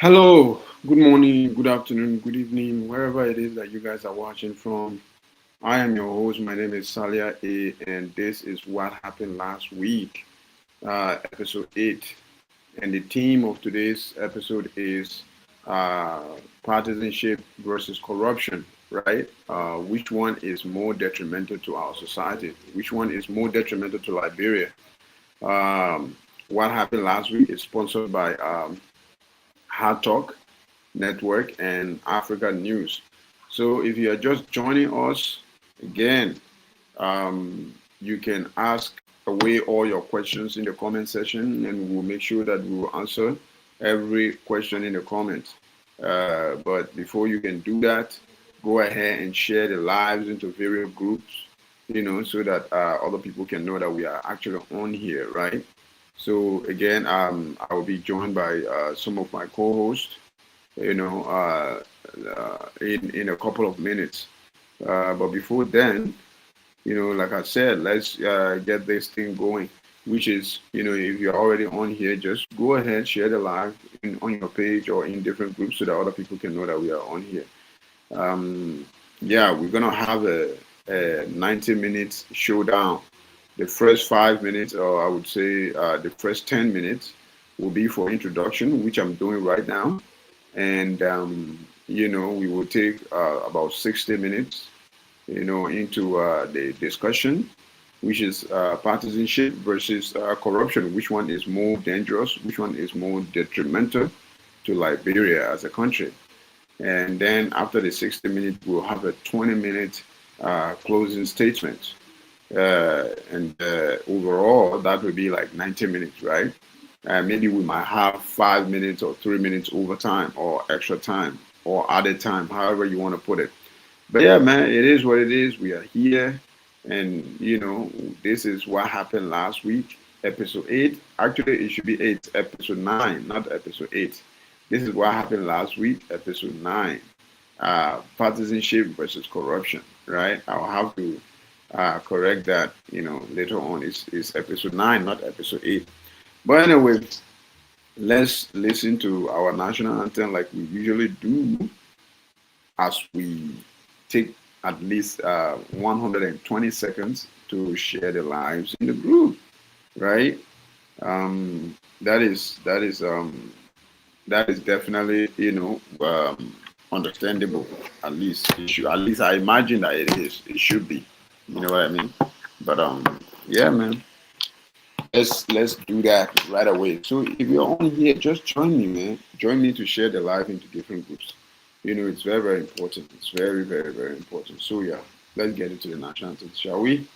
Hello, good morning, good afternoon, good evening, wherever it is that you guys are watching from. I am your host. My name is Salia A, and this is what happened last week, episode 8. And the theme of today's episode is uh, partisanship versus corruption, right? Which one is more detrimental to our society? Which one is more detrimental to Liberia? Um, what happened last week is sponsored by Hard Talk Network and Africa News. So if you are just joining us, again, you can ask away all your questions in the comment section, and we'll make sure that we will answer every question in the comments. But before you can do that, go ahead and share the lives into various groups, so that other people can know that we are actually on here, right? So again, I will be joined by some of my co-hosts, in a couple of minutes. But before then, like I said, let's get this thing going. Which is, if you're already on here, just go ahead, share the live on your page or in different groups so that other people can know that we are on here. Um, yeah, we're gonna have a 90 minutes showdown. The first 5 minutes, or I would say the first 10 minutes, will be for introduction, which I'm doing right now. And, we will take about 60 minutes, into the discussion, which is partisanship versus corruption. Which one is more dangerous? Which one is more detrimental to Liberia as a country? And then after the 60 minutes, we'll have a 20-minute closing statement. And overall, that would be like 90 minutes, right? Maybe we might have 5 minutes or 3 minutes overtime or extra time or added time, however you want to put it. But yeah, man, it is what it is. We are here, and this is what happened last week, episode 8. Actually, it should be 8, episode 9, not episode 8. This is what happened last week, episode 9. Partisanship versus corruption, right? I'll have to correct that, later on. It's episode 9, not episode 8. But anyway, let's listen to our national anthem like we usually do, as we take at least 120 seconds to share the lives in the group, right? That is definitely, understandable. At least I imagine that it is. It should be. You know what I mean? But yeah, man. Let's do that right away. So if you're on here, just join me, man. Join me to share the live into different groups. It's very, very important. It's very, very, very important. So yeah, let's get into the national anthem, shall we?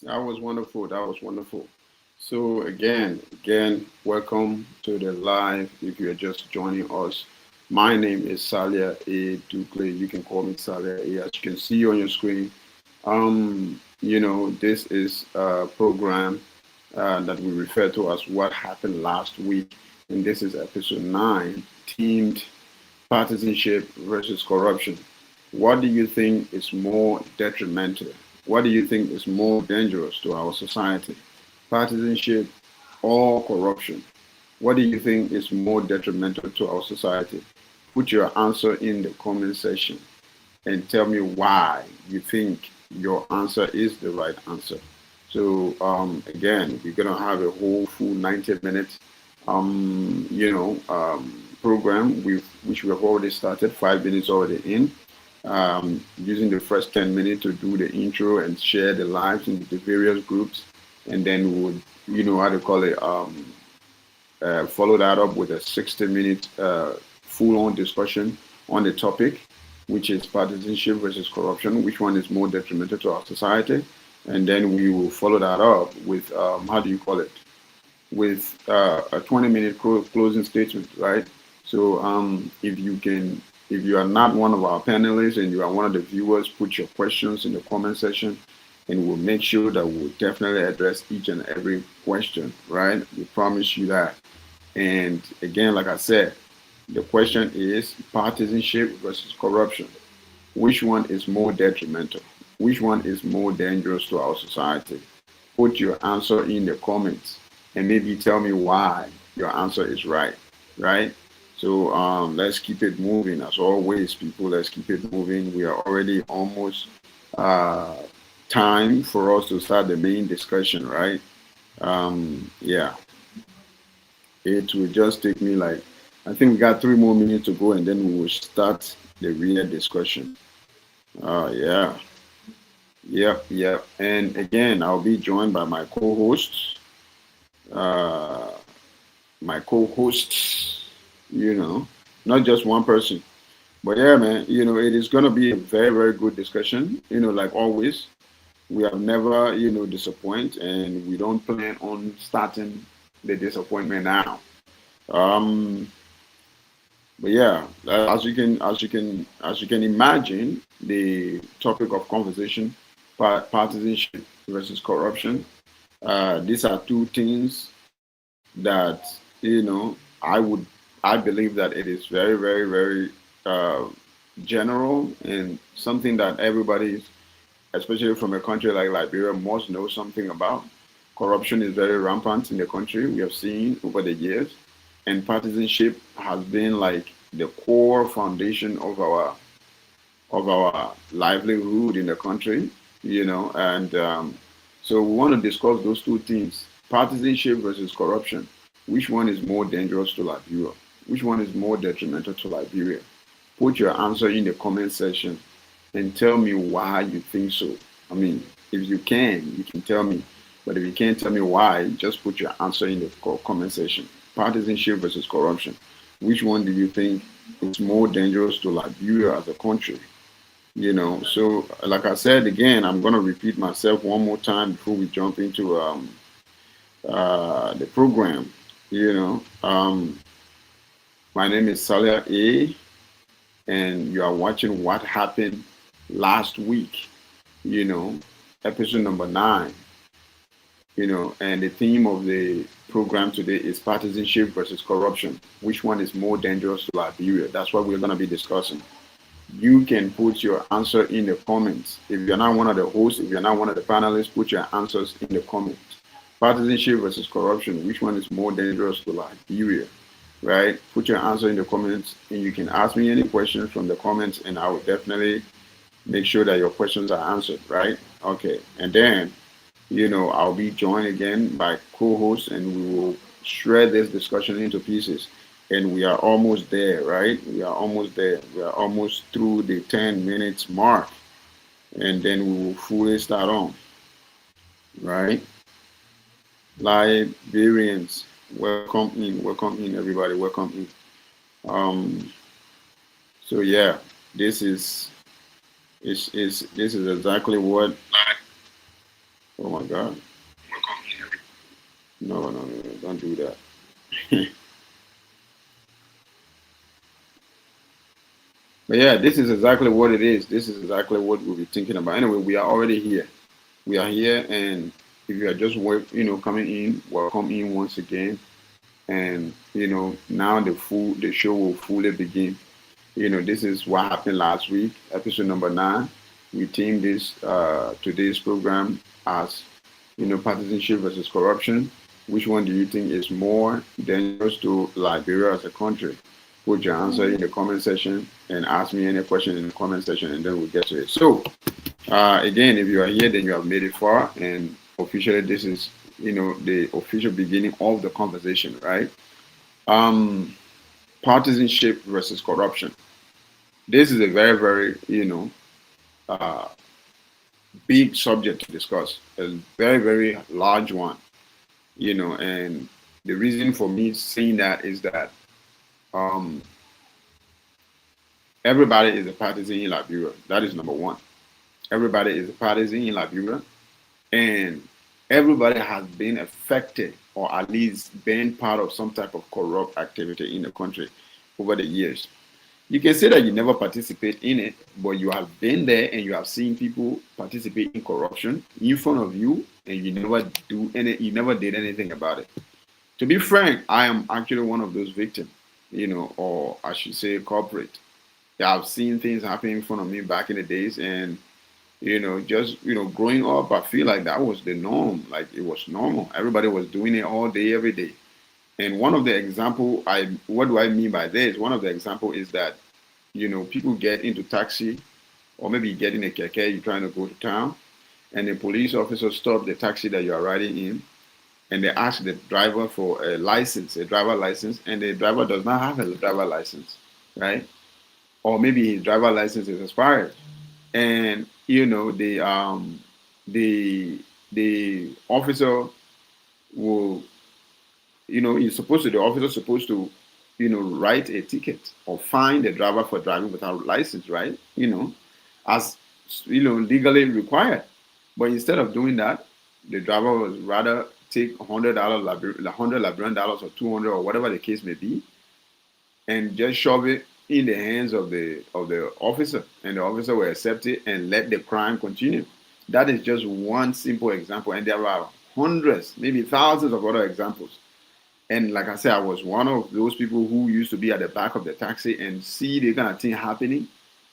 That was wonderful. That was wonderful. So again, welcome to the live. If you're just joining us, my name is Salia A. Ducle. You can call me Salia A. As you can see on your screen, this is a program that we refer to as What Happened Last Week, and this is episode 9, themed Partisanship versus corruption. What do you think is more detrimental? What do you think is more dangerous to our society? Partisanship or corruption? What do you think is more detrimental to our society? Put your answer in the comment section and tell me why you think your answer is the right answer. So again, we're gonna have a whole full 90 minutes, program with which we have already started. 5 minutes already in. Using the first 10 minutes to do the intro and share the lives in the various groups, and then we would, how to call it, follow that up with a 60 minute full-on discussion on the topic, which is partisanship versus corruption. Which one is more detrimental to our society? And then we will follow that up with how do you call it? With a 20-minute closing statement, right? So if you are not one of our panelists and you are one of the viewers, put your questions in the comment section, and we'll make sure that we'll definitely address each and every question, right? We promise you that. And again, like I said, the question is partisanship versus corruption. Which one is more detrimental? Which one is more dangerous to our society? Put your answer in the comments and maybe tell me why your answer is right, right? So let's keep it moving as always, people. Let's keep it moving. We are already almost time for us to start the main discussion, right? Yeah, it will just take me like, I think we got 3 more minutes to go, and then we will start the real discussion. Yeah, yep. And again, I'll be joined by my co-hosts. Uh, my co-hosts, not just one person. But yeah, man, it is going to be a very, very good discussion. Like always, we have never, disappoint, and we don't plan on starting the disappointment now. Um, but yeah, as you can imagine, the topic of conversation, partisanship versus corruption. These are two things that I believe that it is very, very, very general, and something that everybody, especially from a country like Liberia, must know something about. Corruption is very rampant in the country. We have seen over the years, and partisanship has been like the core foundation of our livelihood in the country. And so we want to discuss those two things: partisanship versus corruption. Which one is more dangerous to Liberia? Which one is more detrimental to Liberia? Put your answer in the comment section and tell me why you think so. I mean, if you can tell me. But if you can't tell me why, just put your answer in the comment section. Partisanship versus corruption. Which one do you think is more dangerous to Liberia as a country? So like I said again, I'm gonna repeat myself one more time before we jump into the program. My name is Salia A, and you are watching What Happened Last Week. Episode number 9. And the theme of the program today is partisanship versus corruption. Which one is more dangerous to Liberia? That's what we're gonna be discussing. You can put your answer in the comments. If you're not one of the hosts, if you're not one of the panelists, put your answers in the comments. Partisanship versus corruption, which one is more dangerous to Liberia, right? Put your answer in the comments, and you can ask me any questions from the comments, and I will definitely make sure that your questions are answered, right? Okay, and then, I'll be joined again by co-hosts, and we will shred this discussion into pieces. And we are almost there, right? We are almost there. We are almost through the 10 minutes mark. And then we will fully start on, right? Liberians, welcome in, everybody, welcome in. So yeah, this is exactly what. Oh my God! No, don't do that. But yeah, this is exactly what it is. This is exactly what we'll be thinking about. Anyway, we are already here. We are here, and if you are just coming in, welcome in once again. And now the show will fully begin. This is what happened last week, episode number 9. We themed this today's program as, partisanship versus corruption. Which one do you think is more dangerous to Liberia as a country? Put your answer in the comment section and ask me any question in the comment section, and then we'll get to it. So, again, if you are here, then you have made it far, and officially, this is, the official beginning of the conversation, right? Um, Partisanship versus corruption. This is a very, very, uh, big subject to discuss, a very, very large one, and the reason for me saying that is that um, everybody is a partisan in Liberia. That is number one. Everybody is a partisan in Liberia, and everybody has been affected or at least been part of some type of corrupt activity in the country over the years. You can say that you never participate in it, but you have been there and you have seen people participate in corruption in front of you, and you never did anything about it. To be frank, I am actually one of those victims, or I should say corporate. Yeah, I've seen things happen in front of me back in the days, and just growing up, I feel like that was the norm. Like it was normal. Everybody was doing it all day, every day. And one of the example, what do I mean by this? One of the example is that people get into taxi, or maybe you get in a keke, you're trying to go to town, and the police officer stop the taxi that you are riding in, and they ask the driver for a driver license, and the driver does not have a driver license, right? Or maybe his driver license is expired, and the officer will, the officer supposed to, write a ticket or fine the driver for driving without license, right? As legally required. But instead of doing that, the driver was rather take $100 or 200 or whatever the case may be, and just shove it in the hands of the officer, and the officer will accept it and let the crime continue. That is just one simple example, and there are hundreds, maybe thousands of other examples. And like I said, I was one of those people who used to be at the back of the taxi and see the kind of thing happening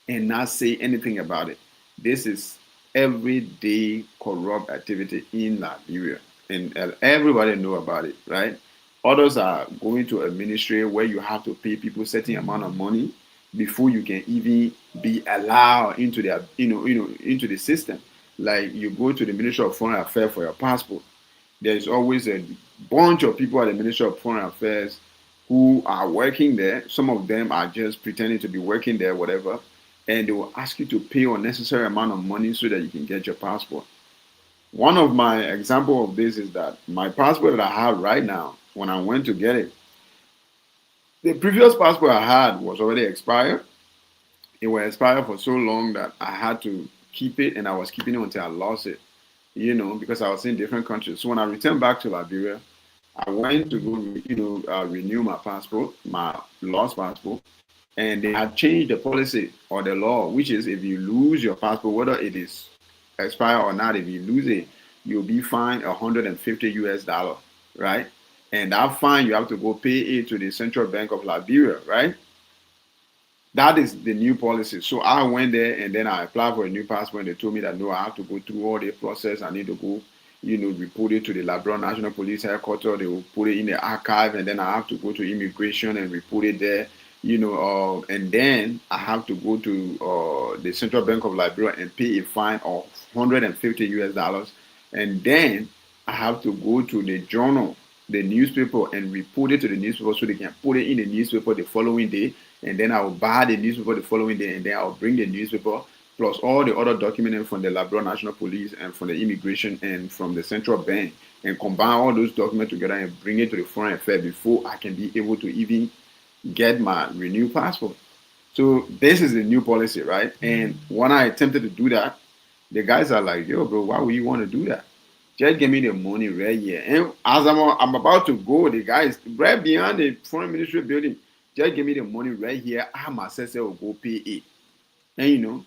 and not say anything about it. This is everyday corrupt activity in Liberia, and everybody know about it, right? Others are going to a ministry where you have to pay people certain amount of money before you can even be allowed into their, into the system. Like you go to the Ministry of Foreign Affairs for your passport. There's always a bunch of people at the Ministry of Foreign Affairs who are working there. Some of them are just pretending to be working there, whatever, and they will ask you to pay unnecessary amount of money so that you can get your passport. One of my example of this is that my passport that I have right now, when I went to get it, the previous passport I had was already expired. It was expired for so long that I had to keep it, and I was keeping it until I lost it, because I was in different countries. So when I returned back to Liberia, I went to go, renew my passport, my lost passport, and they had changed the policy or the law, which is if you lose your passport, whether it is expired or not, if you lose it, you'll be fined $150, right? And that fine, you have to go pay it to the Central Bank of Liberia, right? That is the new policy. So I went there and then I applied for a new passport, and they told me that no, I have to go through all the process. I need to go, report it to the Liberia National Police Headquarters. They will put it in the archive, and then I have to go to immigration and report it there, and then I have to go to the Central Bank of Liberia and pay a fine of $150, and then I have to go to the journal, the newspaper, and report it to the newspaper so they can put it in the newspaper the following day, and then I will buy the newspaper the following day, and then I'll bring the newspaper plus all the other documents from the Liberia National Police and from the immigration and from the central bank, and combine all those documents together and bring it to the Foreign Affairs before I can be able to even get my renewed passport. So this is the new policy, right? And when I attempted to do that, the guys are like, "Yo, bro, why would you want to do that? Just give me the money right here." And as I'm about to go, the guys right behind the foreign ministry building, just give me the money right here. I myself will go pay it. And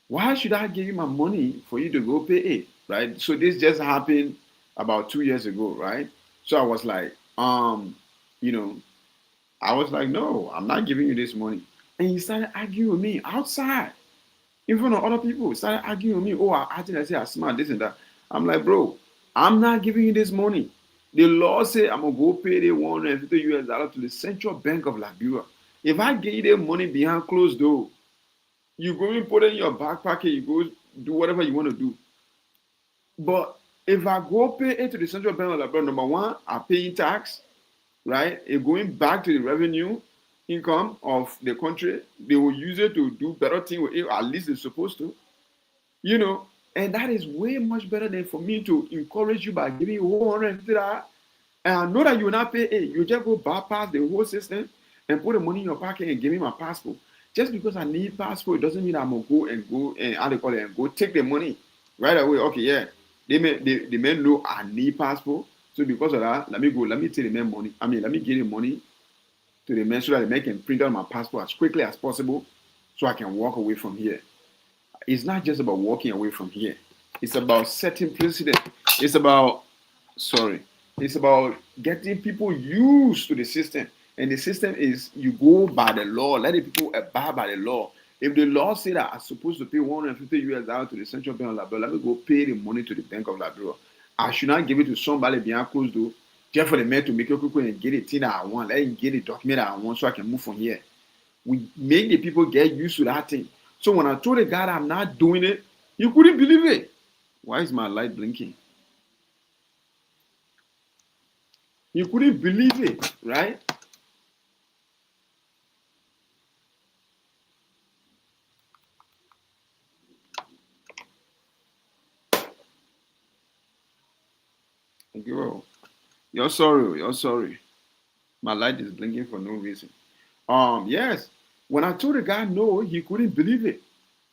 why should I give you my money for you to go pay it? Right? So this just happened about 2 years ago, right? So I was like, you know, I was like, no, I'm not giving you this money. And he started arguing with me outside in front of other people. He started arguing with me. Oh, I think I say I smart, this and that. I'm like, bro, I'm not giving you this money. The law say I'm gonna go pay the $150 to the Central Bank of Liberia. If I give you the money behind closed door, you go and put it in your back pocket, you go do whatever you want to do. But if I go pay it to the Central Bank of Liberia, number one, I paying tax, right? It going back to the revenue income of the country. They will use it to do better things with it, at least they're supposed to, you know. And that is way much better than for me to encourage you by giving you $150. And I know that you will not pay it. You just go bypass the whole system and put the money in your pocket and give me my passport. Just because I need passport doesn't mean I'm gonna go and how they call it and go take the money right away. Okay, yeah. They may know I need passport. So because of that, let me take the man money. Let me give the money to the man so that the man can print out my passport as quickly as possible so I can walk away from here. It's not just about walking away from here. It's about setting precedent. It's about sorry. It's about getting people used to the system. And the system is you go by the law. Let the people abide by the law. If the law say that I'm supposed to pay $150 to the Central Bank of Liberia, let me go pay the money to the Bank of Liberia. I should not give it to somebody behind closed door just for the man to make it quick and get the thing that I want. Let him get the document that I want so I can move from here. We make the people get used to that thing. So when I told the guy that I'm not doing it, you couldn't believe it. Why is my light blinking? You couldn't believe it, right? Girl, you're sorry. You're sorry. My light is blinking for no reason. Yes. When I told the guy no, he couldn't believe it.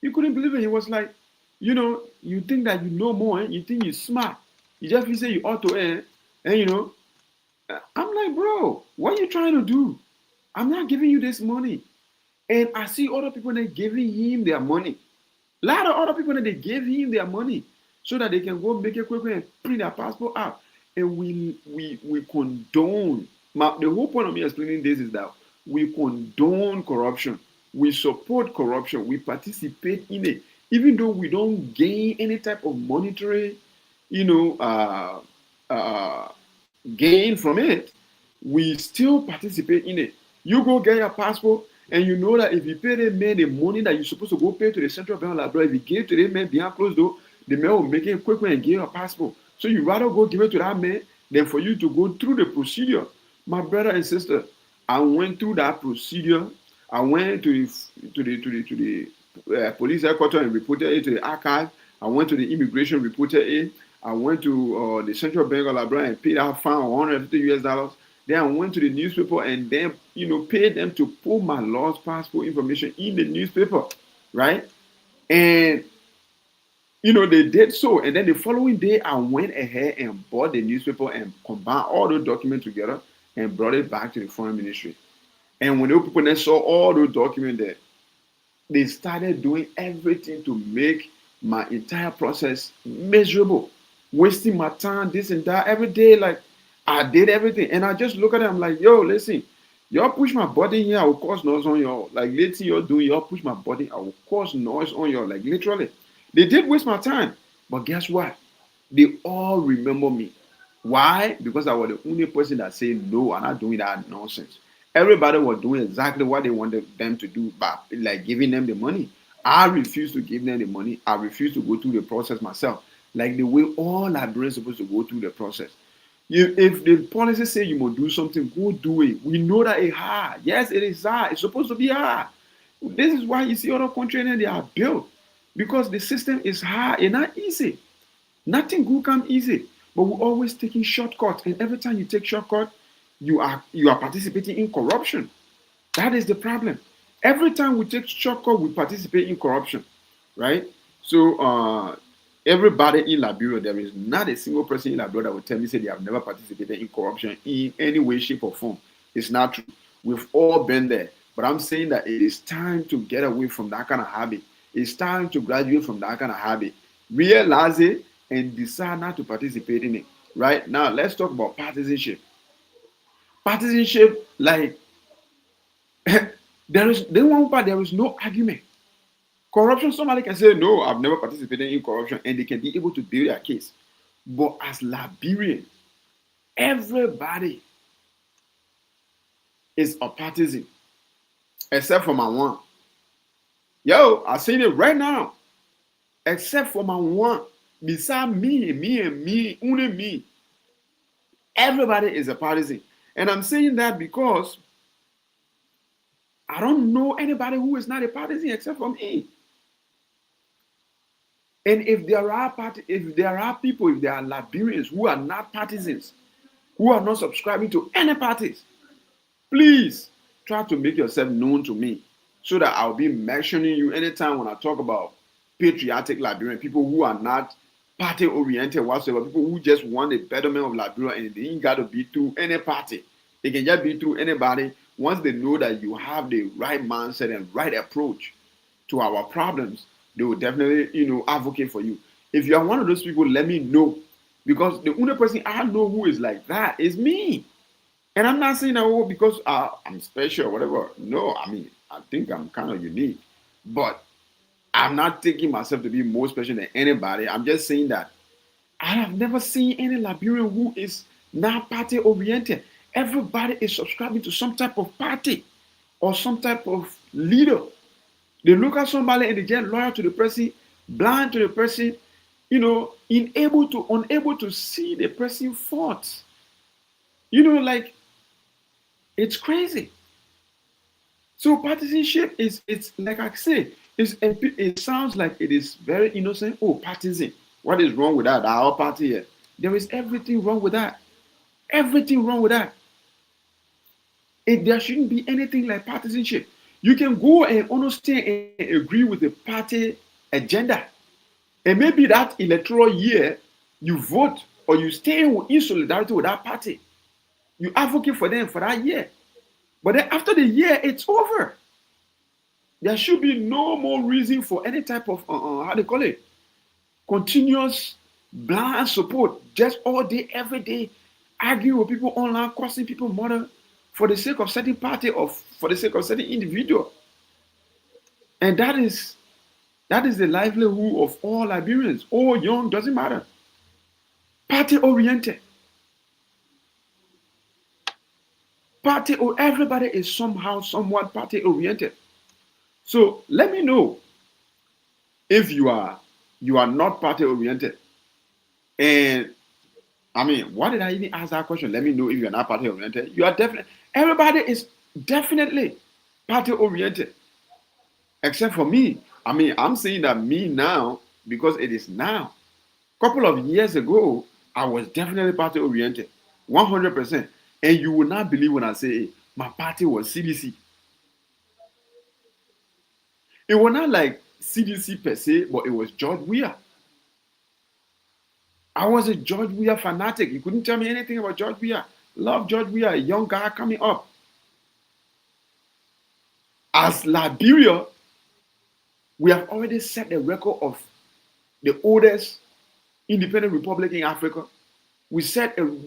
He couldn't believe it. He was like, you think that you know more, you think you're smart. You just feel say you ought to, and I'm like, bro, what are you trying to do? I'm not giving you this money. And I see other people that giving him their money. A lot of other people that they gave him their money so that they can go make it quickly and print their passport out. And we condone. The whole point of me explaining this is that we condone corruption. We support corruption. We participate in it. Even though we don't gain any type of monetary, you know, uh, uh, gain from it, we still participate in it. You go get your passport, and you know that if you pay the man the money that you're supposed to go pay to the Central Bank of Liberia, if you give to the man behind closed door, the man will make it quick and give you a passport. So you rather go give it to that man than for you to go through the procedure. My brother and sister, I went through that procedure. I went to the police headquarters and reported it to the archive. I went to the immigration, reported it. I went to the Central Bank of Liberia and paid that fine $150. Then I went to the newspaper and then paid them to put my lost passport information in the newspaper, right? And they did so. And then the following day, I went ahead and bought the newspaper and combined all those documents together and brought it back to the foreign ministry. And when those people then saw all those documents there, they started doing everything to make my entire process miserable, wasting my time, this and that, every day. Like, I did everything. And I just look at them like, yo, listen, y'all push my body here, I will cause noise on y'all. Like, let's see y'all doing, y'all push my body, I will cause noise on y'all. Like, literally. They did waste my time. But guess what? They all remember me. Why? Because I was the only person that said, no, I'm not doing that nonsense. Everybody was doing exactly what they wanted them to do by like giving them the money. I refused to give them the money. I refused to go through the process myself. Like the way all Liberians are supposed to go through the process. If the policy say you must do something, go do it. We know that it's hard. Yes, it is hard. It's supposed to be hard. This is why you see other countries and they are built. Because the system is hard and not easy. Nothing good comes easy. But we're always taking shortcuts. And every time you take shortcut, you are participating in corruption. That is the problem. Every time we take shortcut, we participate in corruption, right? So everybody in Liberia, there is not a single person in Liberia that will tell me say they have never participated in corruption in any way, shape, or form. It's not true. We've all been there. But I'm saying that it is time to get away from that kind of habit. It's time to graduate from that kind of habit. Realize it and decide not to participate in it. Right? Now, let's talk about partisanship. Partisanship, like, There is no argument. Corruption, somebody can say, no, I've never participated in corruption, and they can be able to build their case. But as Liberian, everybody is a partisan, except for my one. Yo, I seen it right now. Except for my one. Beside me, only me. Everybody is a partisan. And I'm saying that because I don't know anybody who is not a partisan except for me. And if there are people, if there are Liberians who are not partisans, who are not subscribing to any parties, please try to make yourself known to me so that I'll be mentioning you anytime when I talk about patriotic Liberian, people who are not party oriented whatsoever, people who just want the betterment of Liberia, and they ain't got to be through any party. They can just be through anybody once they know that you have the right mindset and right approach to our problems. They will definitely, advocate for you. If you are one of those people, let me know. Because the only person I know who is like that is me. And I'm not saying that because I'm special or whatever. No, I mean, I think I'm kind of unique. But I'm not taking myself to be more special than anybody. I'm just saying that I have never seen any Liberian who is not party oriented. Everybody is subscribing to some type of party or some type of leader. They look at somebody and they get loyal to the person, blind to the person, unable to see the person faults. Like, it's crazy. So partisanship it's like I say, it sounds like it is very innocent. Oh, partisan. What is wrong with that? Our party here. There is everything wrong with that. Everything wrong with that. There shouldn't be anything like partisanship. You can go and understand and agree with the party agenda. And maybe that electoral year, you vote or you stay in solidarity with that party. You advocate for them for that year. But then after the year, it's over. There should be no more reason for any type of, how do you call it? Continuous blind support. Just all day, every day, arguing with people online, causing people murder for the sake of certain party or for the sake of certain individual. And that is the livelihood of all Liberians, old, young, doesn't matter. Party oriented. Everybody is somehow, somewhat party oriented. So let me know if you are not party oriented. And I mean, why did I even ask that question? Let me know if you're not party oriented. You are definitely, everybody is definitely party oriented. Except for me. I mean, I'm saying that me now because it is now. A couple of years ago, I was definitely party oriented. 100%. And you will not believe when I say my party was CDC. It was not like CDC per se, but it was George Weah. I was a George Weah fanatic. You couldn't tell me anything about George Weah. Love George Weah, a young guy coming up. As Liberia, we have already set the record of the oldest independent republic in Africa. We set a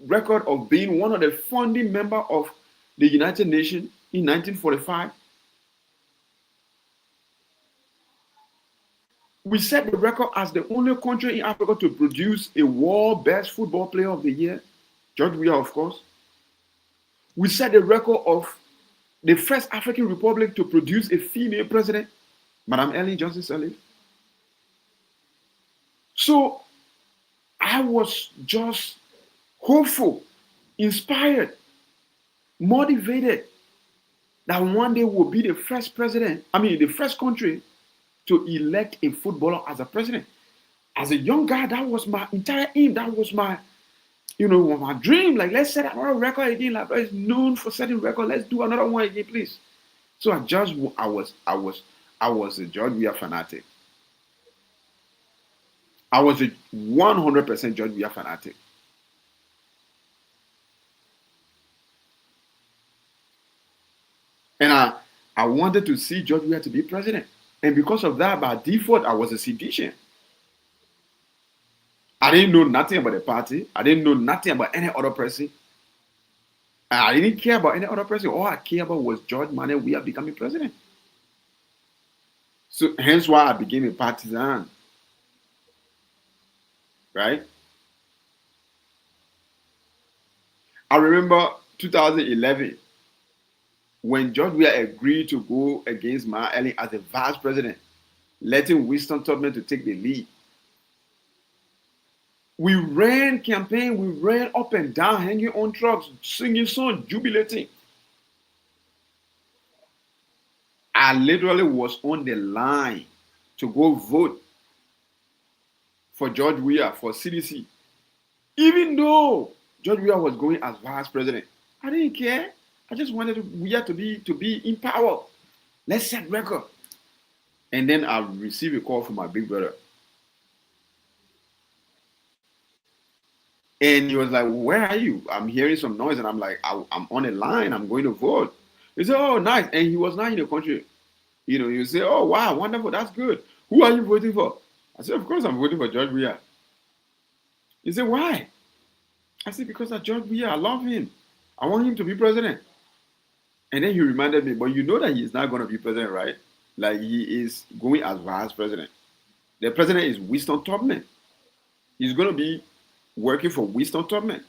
record of being one of the founding members of the United Nations in 1945. We set the record as the only country in Africa to produce a world best football player of the year, George Weah, of course. We set the record of the first African republic to produce a female president, Madam Ellen Johnson Sirleaf. So I was just hopeful, inspired, motivated that one day we'll be the first the first country to elect a footballer as a president. As a young guy, that was my entire aim. That was my, my dream. Like, let's set another record again. Like, it's known for setting record. Let's do another one again, please. So I was a George Weah fanatic. I was a 100% George Weah fanatic. And I wanted to see George Weah to be president. And because of that, by default, I was a seditian. I didn't know nothing about the party. I didn't know nothing about any other person. I didn't care about any other person. All I cared about was George Manuel Weah becoming president. So hence why I became a partisan, right? I remember 2011 when George Weah agreed to go against Maya Ellen as the vice president, letting Winston Tubman to take the lead. We ran campaign, we ran up and down, hanging on trucks, singing songs, jubilating. I literally was on the line to go vote for George Weah for CDC. Even though George Weah was going as vice president, I didn't care. I just wanted Weah to be in power. Let's set record. And then I received a call from my big brother. And he was like, "Where are you?" I'm hearing some noise, and I'm like, I'm on a line. I'm going to vote." He said, "Oh, nice." And he was not in the country. You say, "Oh, wow, wonderful. That's good. Who are you voting for?" I said, "Of course, I'm voting for George Weah." He said, "Why?" I said, "Because of George Weah. I love him. I want him to be president." And then he reminded me, "But you know that he's not going to be president, right? Like he is going as vice president. The president is Winston Tubman. He's going to be working for Winston Tubman."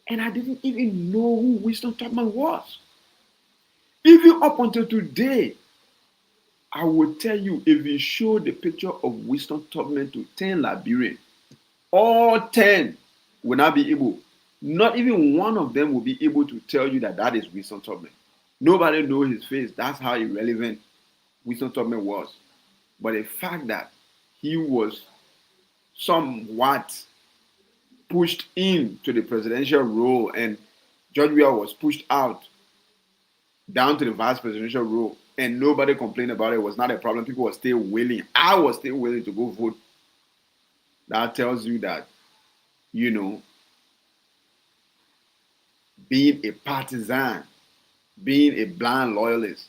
And I didn't even know who Winston Tubman was. Even up until today, I will tell you, if you show the picture of Winston Tubman to 10 Liberians, all 10 will not be able, not even one of them will be able to tell you that that is Winston Tubman. Nobody knows his face. That's how irrelevant Winston Tubman was. But the fact that he was somewhat pushed into the presidential role and George Weah was pushed out down to the vice presidential role and nobody complained about it, was not a problem. People were still willing. I was still willing to go vote. That tells you that, being a partisan, being a blind loyalist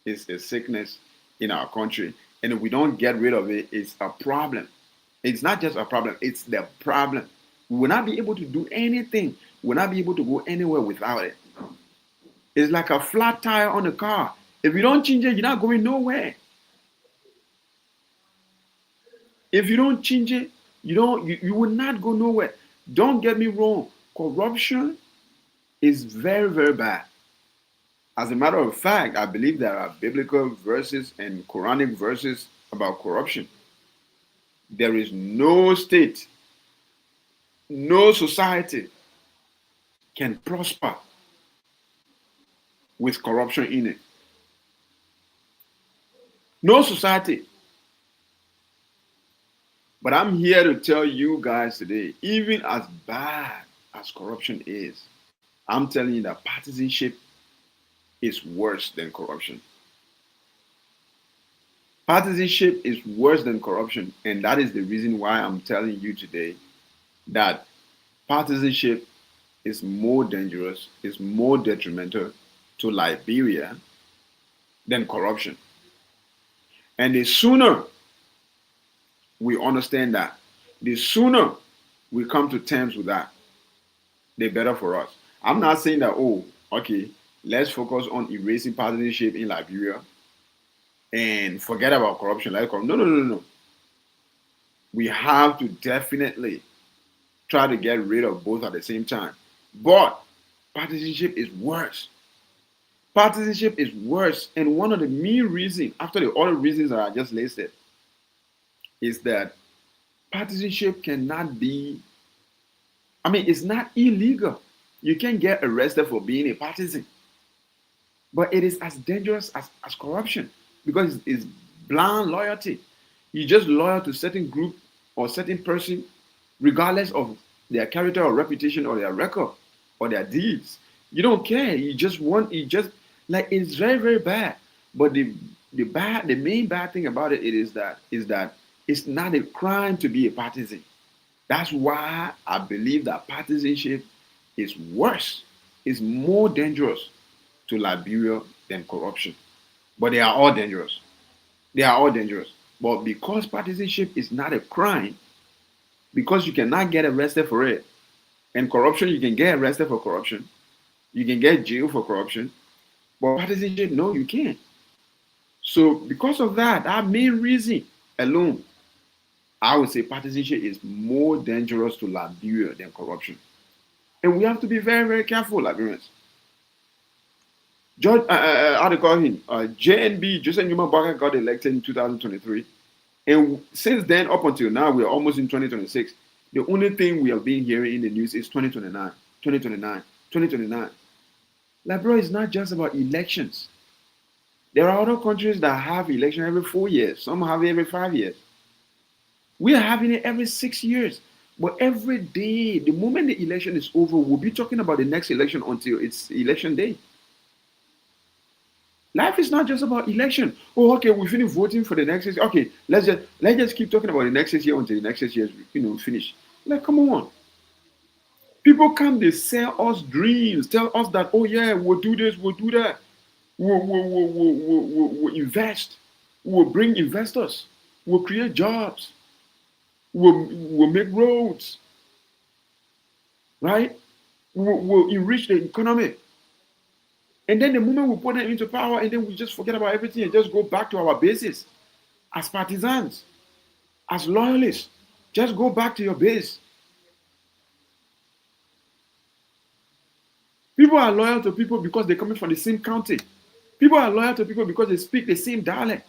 is a sickness in our country. And if we don't get rid of it, it's a problem. It's not just a problem, it's the problem. We will not be able to do anything. We will not be able to go anywhere without it. It's like a flat tire on a car. If you don't change it, you're not going nowhere. If you don't change it, you will not go nowhere. Don't get me wrong. Corruption is very, very bad. As a matter of fact, I believe there are biblical verses and Quranic verses about corruption. There is no state, no society can prosper with corruption in it. No society. But I'm here to tell you guys today, even as bad as corruption is, I'm telling you that partisanship is worse than corruption. Partisanship is worse than corruption, and that is the reason why I'm telling you today that partisanship is more dangerous, is more detrimental to Liberia than corruption. And the sooner we understand that, the sooner we come to terms with that, the better for us. I'm not saying that, oh, okay, let's focus on erasing partisanship in Liberia and forget about corruption. No. We have to definitely try to get rid of both at the same time. But partisanship is worse. Partisanship is worse. And one of the main reasons, after the other reasons that I just listed, is that partisanship cannot be, it's not illegal. You can get arrested for being a partisan. But it is as dangerous as corruption because it's blind loyalty. You're just loyal to certain group or certain person, regardless of their character or reputation or their record or their deeds. You don't care. It's very, very bad. But the main bad thing about it is that it's not a crime to be a partisan. That's why I believe that partisanship is worse, is more dangerous to Liberia than corruption. But they are all dangerous. They are all dangerous. But because partisanship is not a crime, because you cannot get arrested for it, and corruption, you can get arrested for corruption, You can get jailed for corruption, but partisanship, no, you can't. So because of that, that main reason alone, I would say partisanship is more dangerous to Liberia than corruption. And we have to be very, very careful, Liberians. George, how do you call him? JNB, Joseph Newman Barker, got elected in 2023. And since then, up until now, we're almost in 2026. The only thing we have been hearing in the news is 2029, 2029, 2029. Liberia is not just about elections. There are other countries that have election every 4 years. Some have it every 5 years. We are having it every 6 years. But every day, the moment the election is over, we'll be talking about the next election until it's election day. Life is not just about election. Oh, okay, we finish voting for the next 6 years. Okay, let's just keep talking about the next 6 years until the next 6 years, finish. Like, come on. People come, they sell us dreams, tell us that, oh yeah, we'll do this, we'll do that. We'll invest. We'll bring investors. We'll create jobs. We'll make roads. Right? We'll enrich the economy. And then the moment we put them into power, and then we just forget about everything and just go back to our bases as partisans, as loyalists. Just go back to your base. People are loyal to people because they're coming from the same county. People are loyal to people because they speak the same dialect.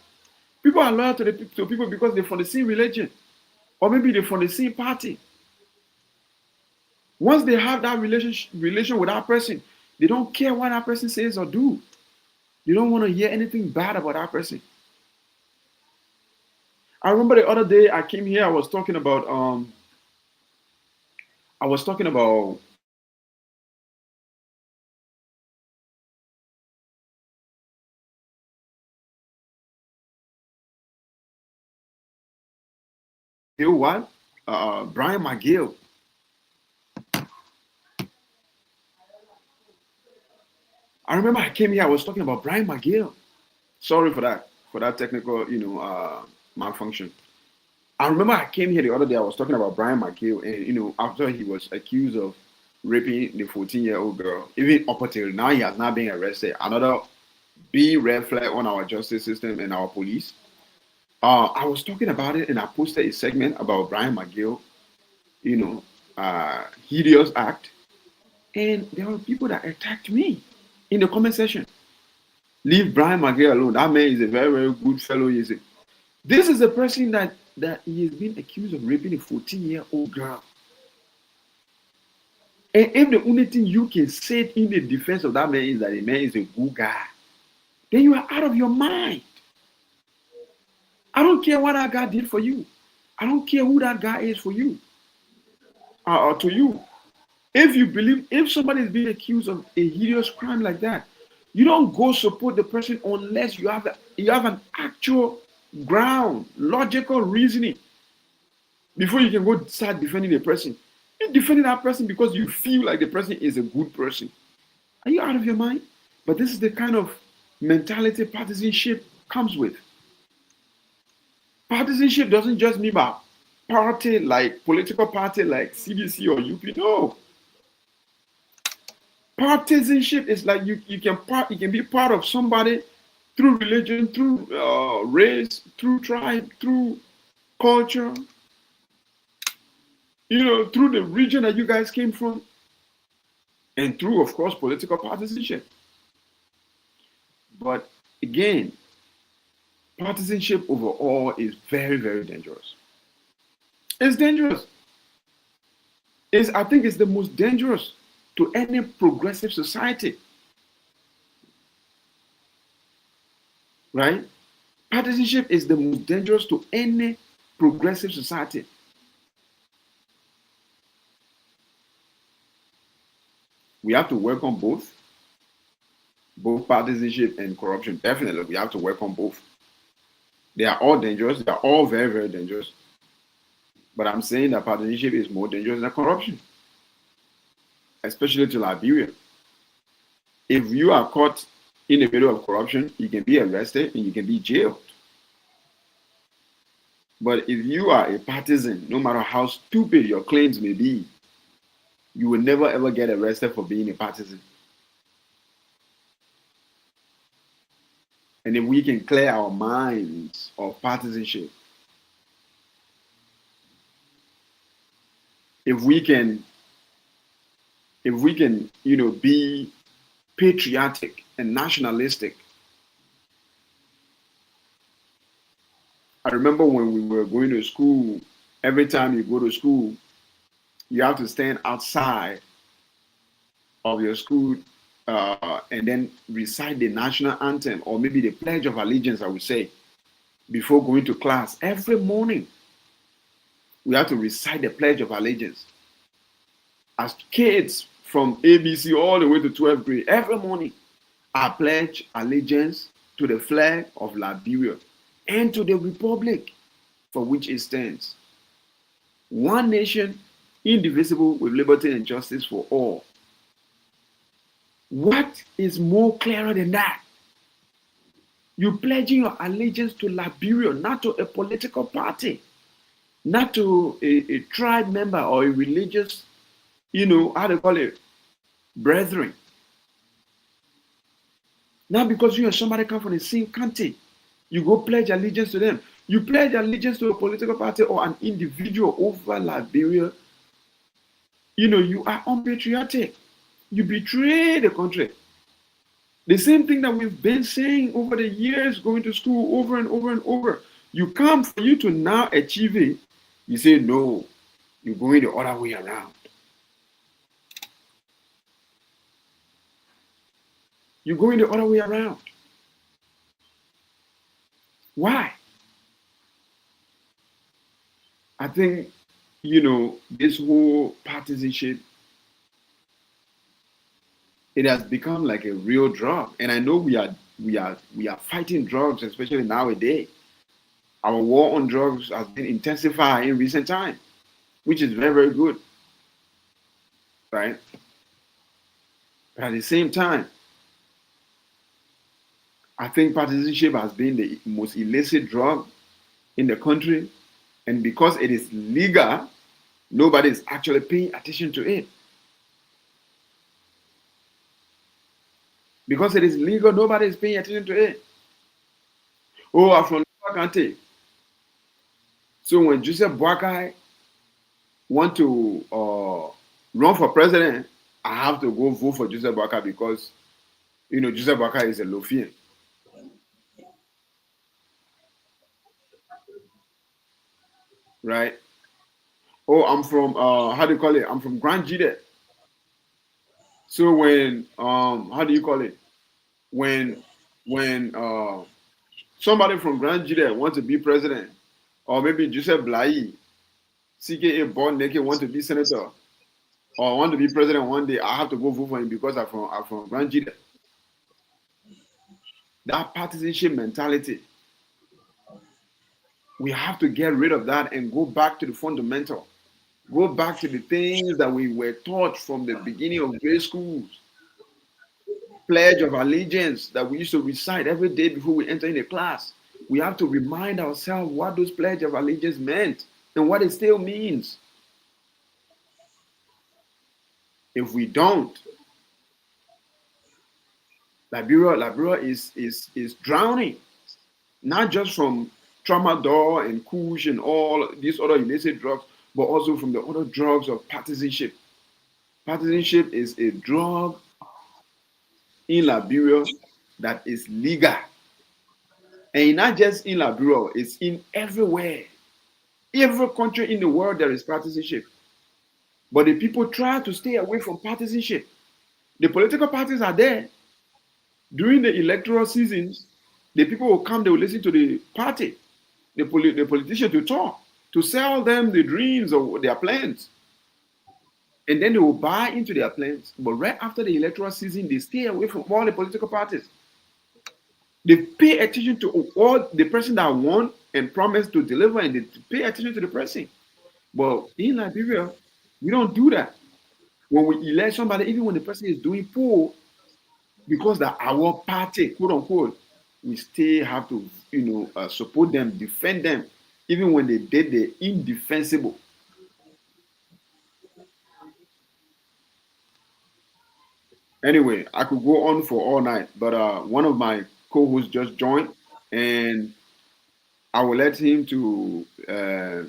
People are loyal to people because they're from the same religion. Or maybe they're from the same party. Once they have that relation with that person, they don't care what that person says or do. They don't want to hear anything bad about that person. I remember the other day I came here, I was talking about what? Brian McGill. I remember I came here, I was talking about Brian McGill. Sorry for that technical, malfunction. I remember I came here the other day, I was talking about Brian McGill, and after he was accused of raping the 14-year-old girl, even up until now, he has not been arrested. Another big red flag on our justice system and our police. I was talking about it, and I posted a segment about Brian McGill, hideous act, and there were people that attacked me in the comment section. Leave Brian McGill alone. That man is a very, very good fellow. This is a person that he has been accused of raping a 14-year-old girl. And if the only thing you can say in the defense of that man is that the man is a good guy, then you are out of your mind. I don't care what that guy did for you. I don't care who that guy is for you. Or to you. If somebody is being accused of a hideous crime like that, you don't go support the person unless you have an actual ground, logical reasoning before you can go start defending the person. You're defending that person because you feel like the person is a good person. Are you out of your mind? But this is the kind of mentality partisanship comes with. Partisanship doesn't just mean about political party like CDC or UP. No. Partisanship is like you can be part of somebody through religion, through race, through tribe, through culture, through the region that you guys came from, and through, of course, political partisanship. But again, partisanship overall is very, very dangerous. It's dangerous. I think it's the most dangerous to any progressive society. Right? Partisanship is the most dangerous to any progressive society. We have to work on both partisanship and corruption. Definitely, we have to work on both. They are all dangerous. They are all very, very dangerous. But I'm saying that partisanship is more dangerous than corruption, especially to Liberia. If you are caught in the middle of corruption, you can be arrested and you can be jailed. But if you are a partisan, no matter how stupid your claims may be, you will never ever get arrested for being a partisan. And if we can clear our minds of partisanship, if we can, be patriotic and nationalistic. I remember when we were going to school, every time you go to school, you have to stand outside of your school and then recite the national anthem or maybe the Pledge of Allegiance, I would say, before going to class. Every morning, we have to recite the Pledge of Allegiance. As kids from ABC all the way to 12th grade, every morning, I pledge allegiance to the flag of Liberia and to the republic for which it stands. One nation, indivisible, with liberty and justice for all. What is more clearer than that? You're pledging your allegiance to Liberia, not to a political party, not to a tribe member or a religious, how do you call it, brethren. Not because you and somebody come from the same country, you go pledge allegiance to them. You pledge allegiance to a political party or an individual over Liberia, you are unpatriotic. You betray the country. The same thing that we've been saying over the years, going to school over and over and over. You come for you to now achieve it. You say, no, you're going the other way around. You're going the other way around. Why? I think, this whole partisanship, it has become like a real drug. And I know we are fighting drugs, especially nowadays. Our war on drugs has been intensified in recent time, which is very, very good. Right? But at the same time, I think partisanship has been the most illicit drug in the country. And because it is legal, nobody is actually paying attention to it. Because it is legal, nobody is paying attention to it. Oh, I'm from Kante. So when Joseph Boakai want to run for president, I have to go vote for Joseph Boakai because, Joseph Boakai is a Lofian. Right? Oh, I'm from, how do you call it? I'm from Grand Jide. So when, how do you call it? When somebody from Grand Jide wants to be president, or maybe Joseph Blai, CKA born naked, want to be senator, or want to be president one day, I have to go vote for him because I'm from Grand Jide. That partisanship mentality, we have to get rid of that and go back to the fundamental. Go back to the things that we were taught from the beginning of grade schools. Pledge of allegiance that we used to recite every day before we enter in the class. We have to remind ourselves what those pledge of allegiance meant and what it still means. If we don't, Liberia is drowning, not just from tramadol and kush and all these other illicit drugs, but also from the other drugs of partisanship. Partisanship is a drug in Liberia that is legal. And not just in Liberia, it's in everywhere. Every country in the world there is partisanship. But the people try to stay away from partisanship. The political parties are there. During the electoral seasons, the people will come, they will listen to the party, the politician to talk, to sell them the dreams of their plans. And then they will buy into their plans. But right after the electoral season, they stay away from all the political parties. They pay attention to all the person that won and promised to deliver, and they pay attention to the person. But in Liberia, we don't do that. When we elect somebody, even when the person is doing poor, because that our party, quote unquote, we still have to, support them, defend them, even when they did the indefensible. Anyway, I could go on for all night, but one of my co-host just joined, and I will let him to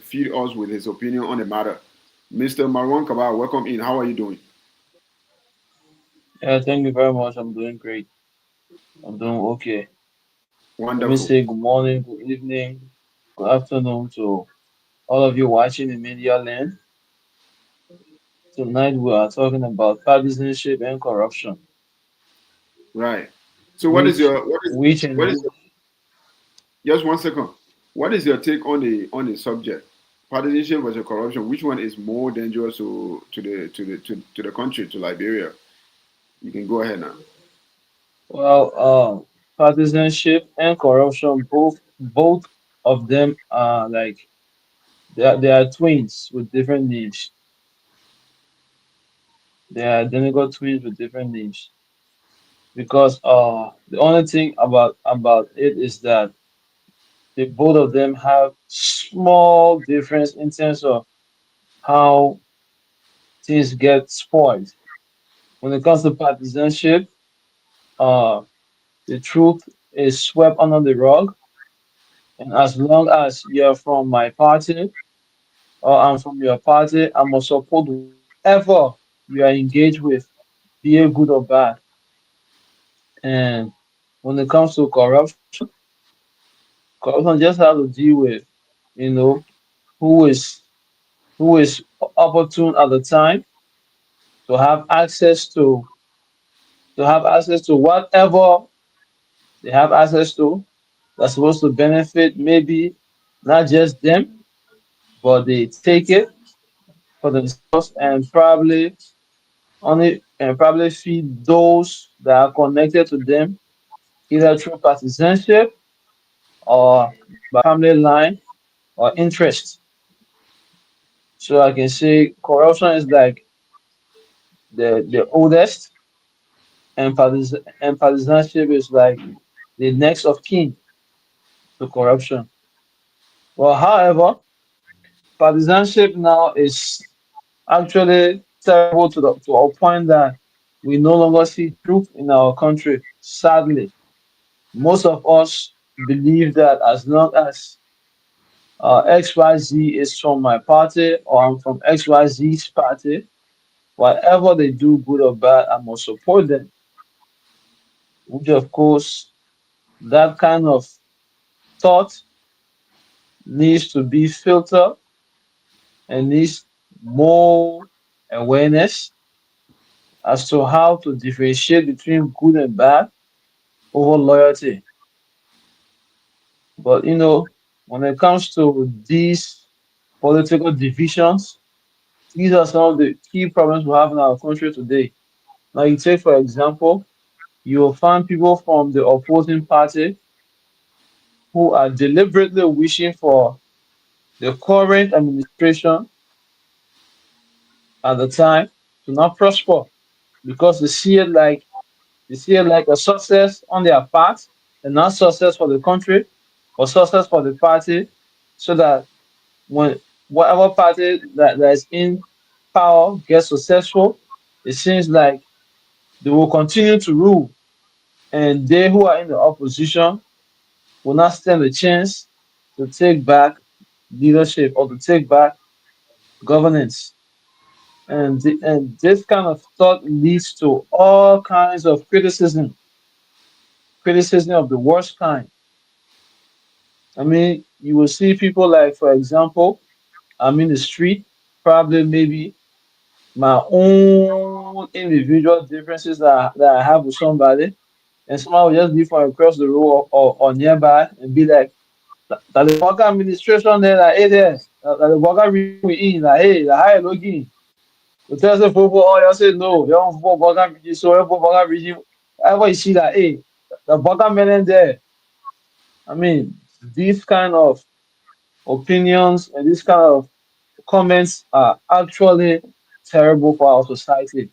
feed us with his opinion on the matter. Mr. Marwan Kabal, welcome in. How are you doing? Yeah, thank you very much. I'm doing great. I'm doing okay. Let me Wonderful. say good morning, good evening, good afternoon to all of you watching in Media Land. Tonight we are talking about partisanship and corruption, Right. So what is which your which what in is just 1 second? What is your take on the subject? Partisanship versus corruption. Which one is more dangerous to the country, to Liberia? You can go ahead now. well, partisanship and corruption, both of them are like they are twins with different names. They are identical twins with different names because the only thing about it is that the both of them have small difference in terms of how things get spoiled. When it comes to partisanship, uh, the truth is swept under the rug, and as long as you're from my party or I'm from your party, I must support whatever you are engaged with, be it good or bad. And when it comes to corruption, corruption just has to deal with, you know, who is who is opportune at the time to have access to whatever they have access to that's supposed to benefit maybe not just them, but they take it for themselves and probably feed those that are connected to them either through partisanship or by family line or interest. So I can say corruption is like the oldest and partisanship is like the next of kin to corruption. Well, however, partisanship now is actually terrible to a point that we no longer see truth in our country. Sadly, most of us believe that as long as XYZ is from my party or I'm from XYZ's party, whatever they do, good or bad, I must support them. Which, of course, that kind of thought needs to be filtered and needs more awareness as to how to differentiate between good and bad over loyalty. But when it comes to these political divisions, these are some of the key problems we have in our country today. Now, you take, for example, you will find people from the opposing party who are deliberately wishing for the current administration at the time to not prosper because they see it like a success on their part and not success for the country or success for the party, so that when whatever party that is in power gets successful, it seems like they will continue to rule, and they who are in the opposition will not stand a chance to take back leadership or to take back governance. And this kind of thought leads to all kinds of criticism of the worst kind. I mean, you will see people like, for example, I'm in the street, probably maybe my own individual differences that I have with somebody, and someone will just be from across the road or nearby and be like, that the worker administration there, like, hey there, that the worker regime we in, like, hey, the high login. The tell us for oh, you say no, you don't for worker regime, so you for worker regime. Whenever you see that, hey, the worker men in there. I mean, these kind of opinions and these kind of comments are actually terrible for our society.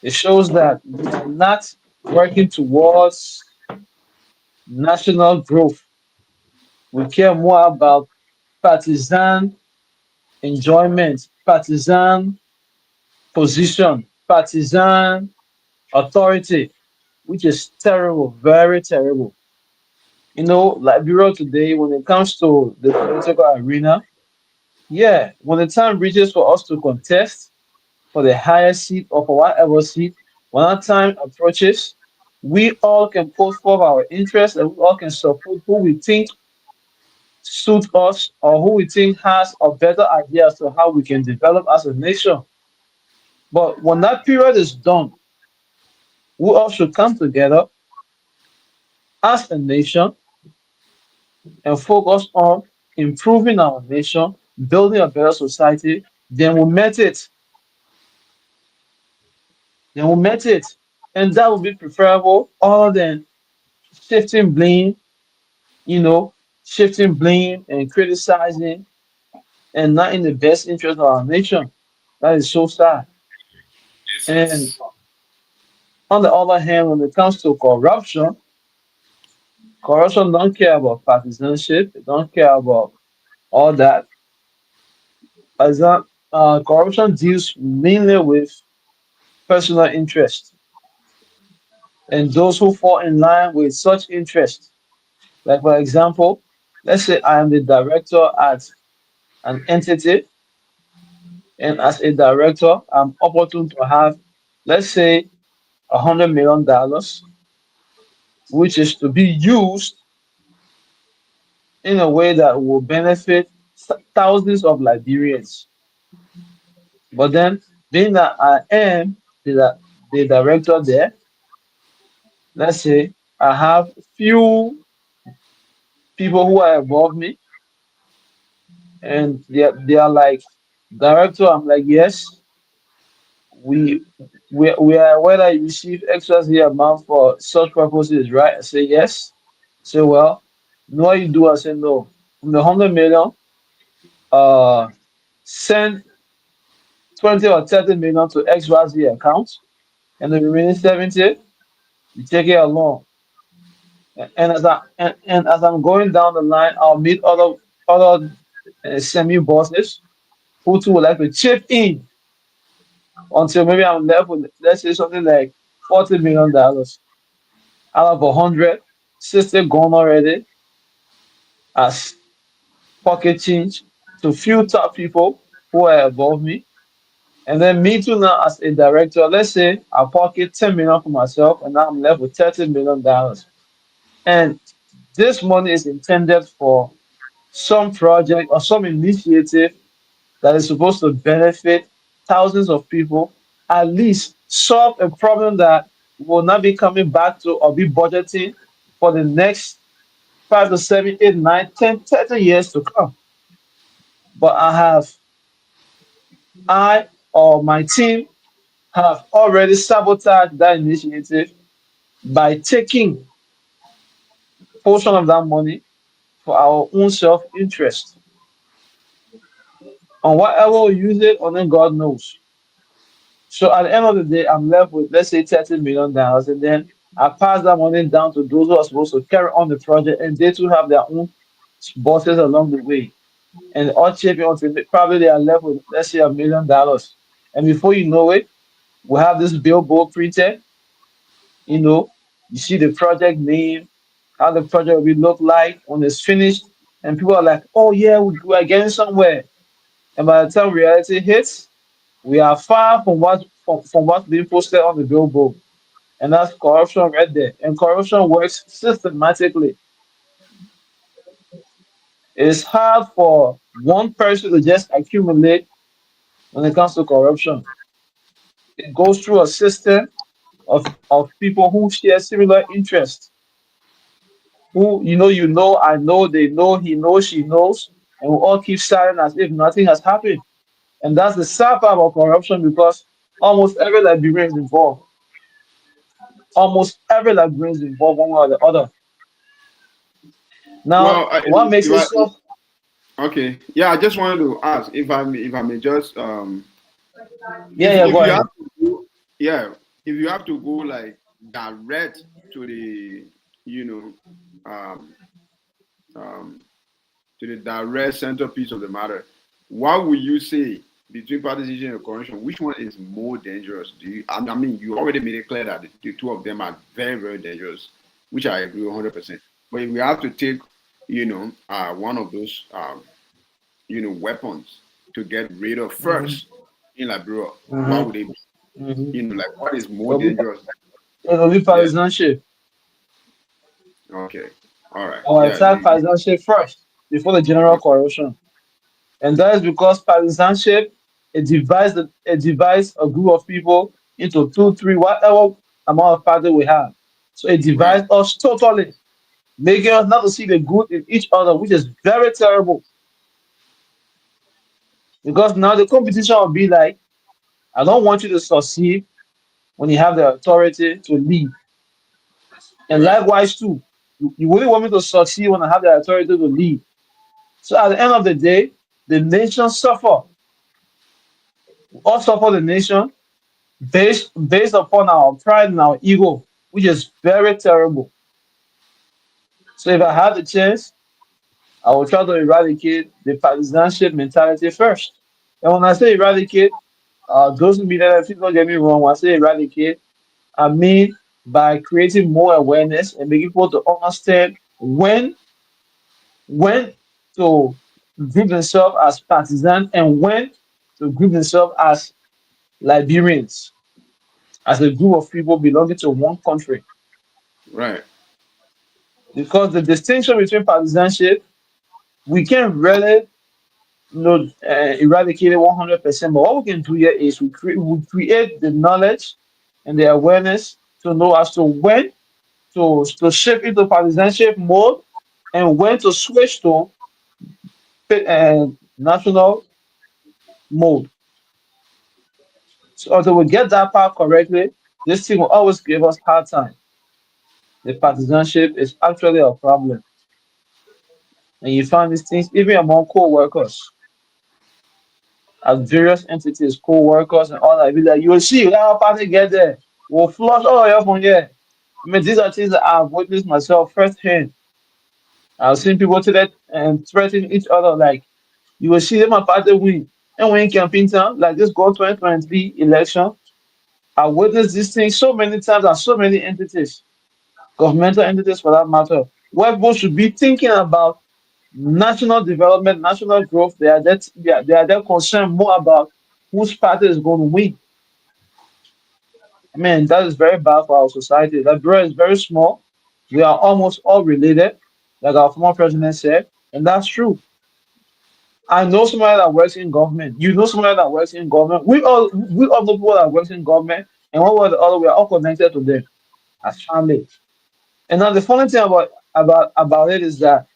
It shows that we are not working towards national growth. We care more about partisan enjoyment, partisan position, partisan authority, which is terrible, very terrible. Liberia today, when it comes to the political arena, yeah, when the time reaches for us to contest for the higher seat or for whatever seat, when that time approaches, we all can put forth our interest and we all can support who we think suit us or who we think has a better idea as to how we can develop as a nation. But when that period is done, we all should come together as a nation and focus on improving our nation, building a better society. Then we met it. Then we met it. And that would be preferable other than shifting blame, you know, shifting blame and criticizing and not in the best interest of our nation. That is so sad. Yes, And yes. on the other hand, when it comes to corruption, corruption don't care about partisanship, it don't care about all that. As that corruption deals mainly with personal interest and those who fall in line with such interest. Like for example, let's say I am the director at an entity, and as a director, I'm opportune to have, let's say, $100 million, which is to be used in a way that will benefit thousands of Liberians. But then, being that I am the director there, let's say I have few people who are above me, and they are like, director. I'm like, yes, we we are whether you receive extra here amount for such purposes, right? I say yes. Say, well, know what you do? I say no. From the 100 million, uh, send 20 or 30 million to XYZ account, and the remaining 70, you take it along. And as I'm going down the line, I'll meet other semi bosses who too would like to chip in until maybe I'm left with, let's say, something like $40 million out of 100, 60 gone already as pocket change to few top people who are above me. And then me too now as a director, let's say I pocket 10 million for myself and now I'm left with $30 million. And this money is intended for some project or some initiative that is supposed to benefit thousands of people, at least solve a problem that will not be coming back to or be budgeting for the next 5 to 7, 8, 9, 10, 30 years to come. But I or my team have already sabotaged that initiative by taking portion of that money for our own self-interest. On whatever we use it, only God knows. So at the end of the day, I'm left with, let's say, $30 million, and then I pass that money down to those who are supposed to carry on the project, and they too have their own bosses along the way. And all chipping until probably they are left with, let's say, $1 million. And before you know it, we have this billboard printed, you know, you see the project name, how the project will look like when it's finished, and people are like, oh yeah, we are getting somewhere. And by the time reality hits, we are far from what's being posted on the billboard. And that's corruption right there. And corruption works systematically. It's hard for one person to just accumulate when it comes to corruption. It goes through a system of people who share similar interests, who I know, they know, he knows, she knows, and we all keep silent as if nothing has happened. And that's the sad part about corruption because almost every Liberian is involved. Almost every Liberian is involved one way or the other. Now, Well, what makes if it so? okay, yeah, I just wanted to ask if I may just Yeah, yeah, if go you have ahead. to go, yeah, if you have to go like direct to the you know um um to the direct centerpiece of the matter, what would you say between partisanship and corruption? Which one is more dangerous? Do you? I mean, you already made it clear that the two of them are very, very dangerous, which I agree 100%. But if we have to take, one of those, weapons to get rid of Mm-hmm. first, in like, bro, what Mm-hmm. would it be? Mm-hmm. Like what is more It'll be, dangerous? it'll be Yeah. partisanship. Okay. All right. I'll Yeah. attack partisanship first before the general corruption. And that is because partisanship it divides a group of people into two, three, whatever amount of party we have. So it Right. divides us totally, making us not to see the good in each other, which is very terrible. Because now the competition will be like, I don't want you to succeed when you have the authority to lead. And Right. likewise too, you wouldn't want me to succeed when I have the authority to lead. So at the end of the day, the nation suffer. We all suffer the nation based upon our pride and our ego, which is very terrible. So if I had the chance, I will try to eradicate the partisanship mentality first. And when I say eradicate, those who be there, please don't get me wrong. When I say eradicate, I mean by creating more awareness and making people to understand when to group themselves as partisans and when to group themselves as Liberians, as a group of people belonging to one country. Right. Because the distinction between partisanship, we can really eradicate it 100%. But what we can do here is we create the knowledge and the awareness to know as to when to shift into partisanship mode and when to switch to national mode. So until we get that part correctly, this thing will always give us hard time. The partisanship is actually a problem. And you find these things even among co-workers at various entities, co-workers and all that. Be like, you will see when our party get there. We'll flush all of you from here. I mean, these are things that I've witnessed myself firsthand. I've seen people to that and threaten each other. Like, you will see them a party win. And when campaign time, like this go 2023 election, I witnessed these things so many times and so many entities, governmental entities for that matter, where people should be thinking about national development, national growth. They are concerned more about whose party is going to win. I mean, that is very bad for our society. Liberia is very small. We are almost all related, like our former president said, and that's true. I know somebody that works in government. You know somebody that works in government. We all know people that works in government, and one way or the other, we are all connected to them as family. And now the funny thing about it is that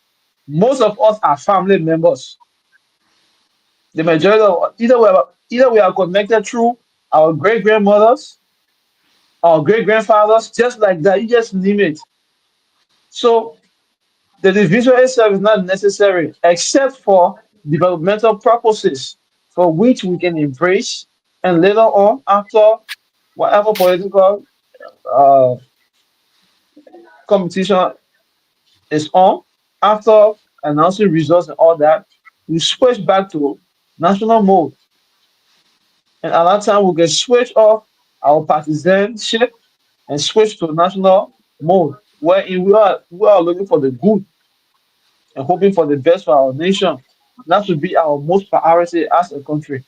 most of us are family members. The majority of either we are connected through our great grandmothers, our great grandfathers, just like that. You just name it. So the division itself is not necessary except for developmental purposes for which we can embrace and later on after whatever political uh, competition is on, after announcing results and all that, we switch back to national mode. And at that time we can switch off our partisanship and switch to national mode wherein we are looking for the good and hoping for the best for our nation. That should be our most priority as a country.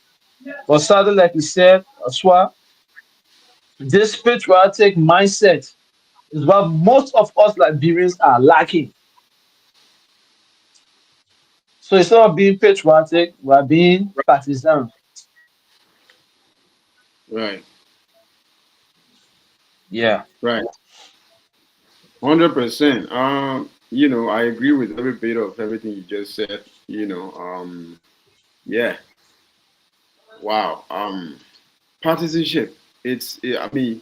But sadly, like you said, as well, this patriotic mindset is what most of us Liberians are lacking. So instead of being patriotic, we are being partisan. Right. Yeah. Right. 100%. I agree with every bit of everything you just said. Yeah. Wow. Partisanship. I mean,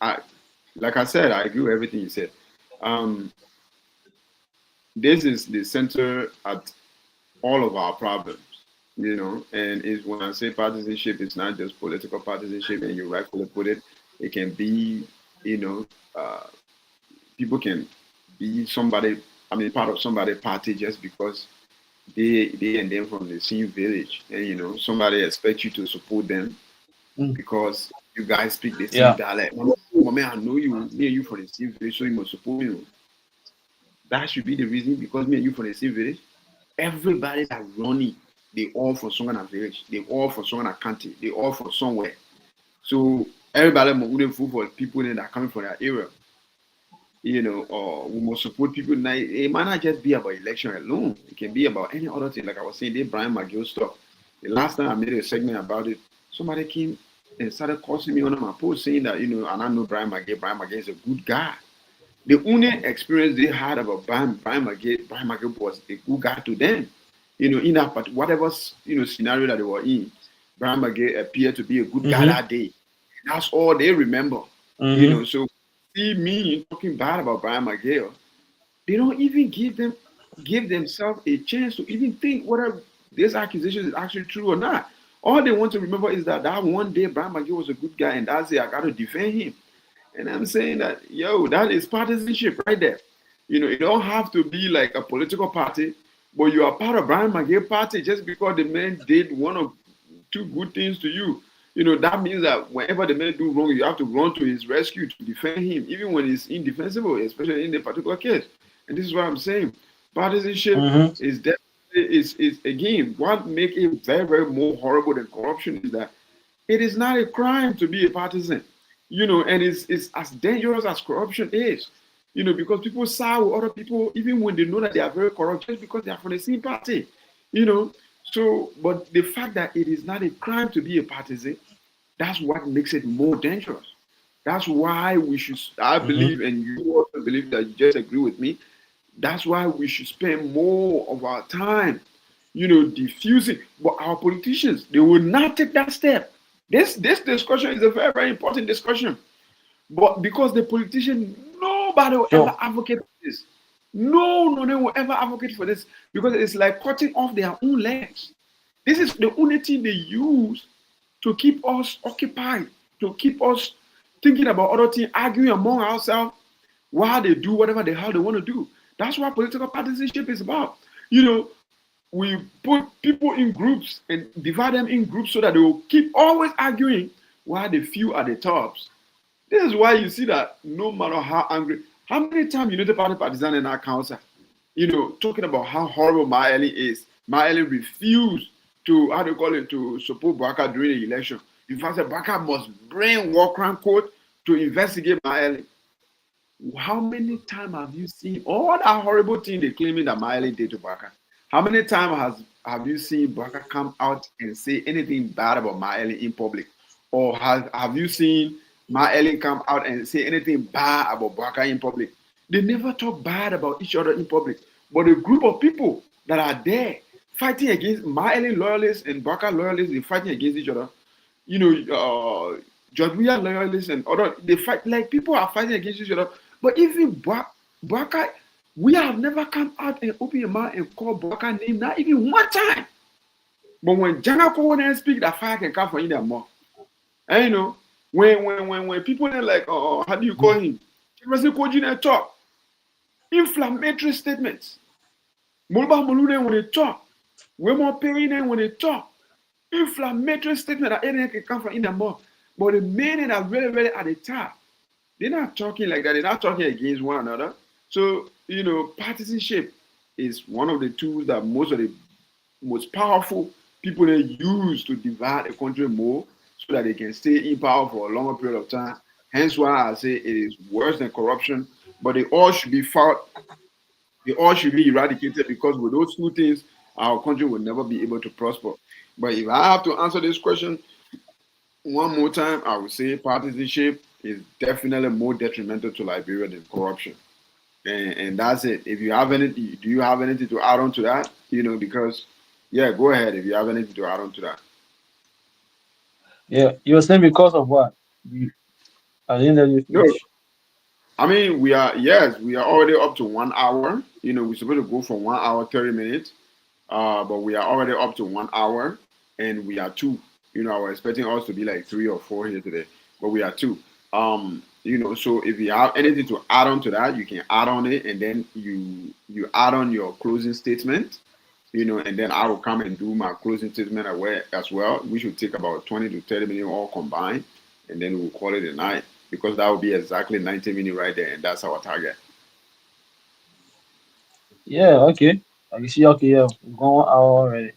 I like I said, I agree with everything you said. Um, this is the center at all of our problems. And is when I say partisanship, it's not just political partisanship, and you rightfully put it. It can be, you know, uh, people can be somebody. I mean, part of somebody's party just because they and them from the same village, and somebody expects you to support them Mm. because you guys speak the same Yeah. dialect. Oh, man, I know you, me and you from the same village, so you must support me. That should be the reason because me and you from the same village. Everybody that running, they all from Songana village. They all from Songana county. They all from somewhere. So everybody must vote for people that are coming from that area. Or we must support people. Now, it might not just be about election alone. It can be about any other thing. Like I was saying, the Brian McGill stuff. The last time I made a segment about it, somebody came and started cursing me on my post saying that, and I know Brian McGill. Brian McGill is a good guy. The only experience they had about Brian McGill was a good guy to them. In that whatever scenario that they were in, Brian McGill appeared to be a good guy Mm-hmm. that day. That's all they remember. Mm-hmm. So see me talking bad about Brian McGill, they don't even give themselves a chance to even think whether this accusation is actually true or not. All they want to remember is that one day Brian McGill was a good guy, and that's it. I got to defend him. And I'm saying that, that is partisanship right there. It don't have to be like a political party, but you are part of Brian McGill party just because the man did one or two good things to you. That means that whenever the man do wrong, you have to run to his rescue to defend him, even when it's indefensible, especially in the particular case. And this is what I'm saying. Partisanship Mm-hmm. is definitely is again what make it very, very more horrible than corruption is that it is not a crime to be a partisan, and it's as dangerous as corruption is, because people side with other people even when they know that they are very corrupt just because they are from the same party, you know. So, but the fact that it is not a crime to be a partisan, that's what makes it more dangerous. That's why we should, I Mm-hmm. believe, and you also believe that you just agree with me. That's why we should spend more of our time, diffusing. But our politicians, they will not take that step. This discussion is a very, very important discussion. But because the politician, nobody will ever Sure. advocate for this. No, no, they will ever advocate for this because it's like cutting off their own legs. This is the only thing they use to keep us occupied, to keep us thinking about other things, arguing among ourselves while they do whatever the hell they want to do. That's what political partisanship is about. You know, we put people in groups and divide them in groups so that they will keep always arguing while the few at the tops. This is why you see that no matter how angry, how many times United Party partisan in our council, talking about how horrible Maeli is. Maeli refused to, how do you call it, to support Baka during the election. In fact, Baka must bring war crime court to investigate Maeli. How many times have you seen all that horrible thing they claiming that Maeli did to Baka? How many times have you seen Baka come out and say anything bad about Maeli in public? Or have you seen Maeli come out and say anything bad about Baka in public? They never talk bad about each other in public. But a group of people that are there fighting against Maeli loyalists and Baka loyalists, they're fighting against each other. George Weah loyalists and other, they fight like people are fighting against each other. But even Baka, we have never come out and open your mouth and call Baka name, not even one time. But when Jana Kowane speak, that fire can come from India more. And when people are like, how do you call him? Chimasi Kojina talk. Inflammatory statements. Mulba Mulune when they talk. Wemo Perine when they talk. Inflammatory statement that anything can come from India more. But the men that are very, very at the top, they're not talking like that. They're not talking against one another. So, partisanship is one of the tools that most of the most powerful people they use to divide a country more so that they can stay in power for a longer period of time. Hence why I say it is worse than corruption, but they all should be fought, they all should be eradicated because with those two things, our country will never be able to prosper. But if I have to answer this question one more time, I would say partisanship is definitely more detrimental to Liberia than corruption. And that's it. If you have anything, do you have anything to add on to that? Because yeah, go ahead if you have anything to add on to that. Yeah. You were saying because of what? You, I didn't let you No, finish. I mean we are already up to 1 hour. We're supposed to go for 1 hour 30 minutes. But we are already up to 1 hour and we are two. I was expecting us to be like three or four here today, but we are two. So if you have anything to add on to that, you can add on it and then you add on your closing statement, and then I will come and do my closing statement as well. We should take about 20 to 30 minutes all combined and then we'll call it a night because that will be exactly 90 minutes right there, and that's our target. Yeah, okay. I can see. Okay, yeah, we're going out already.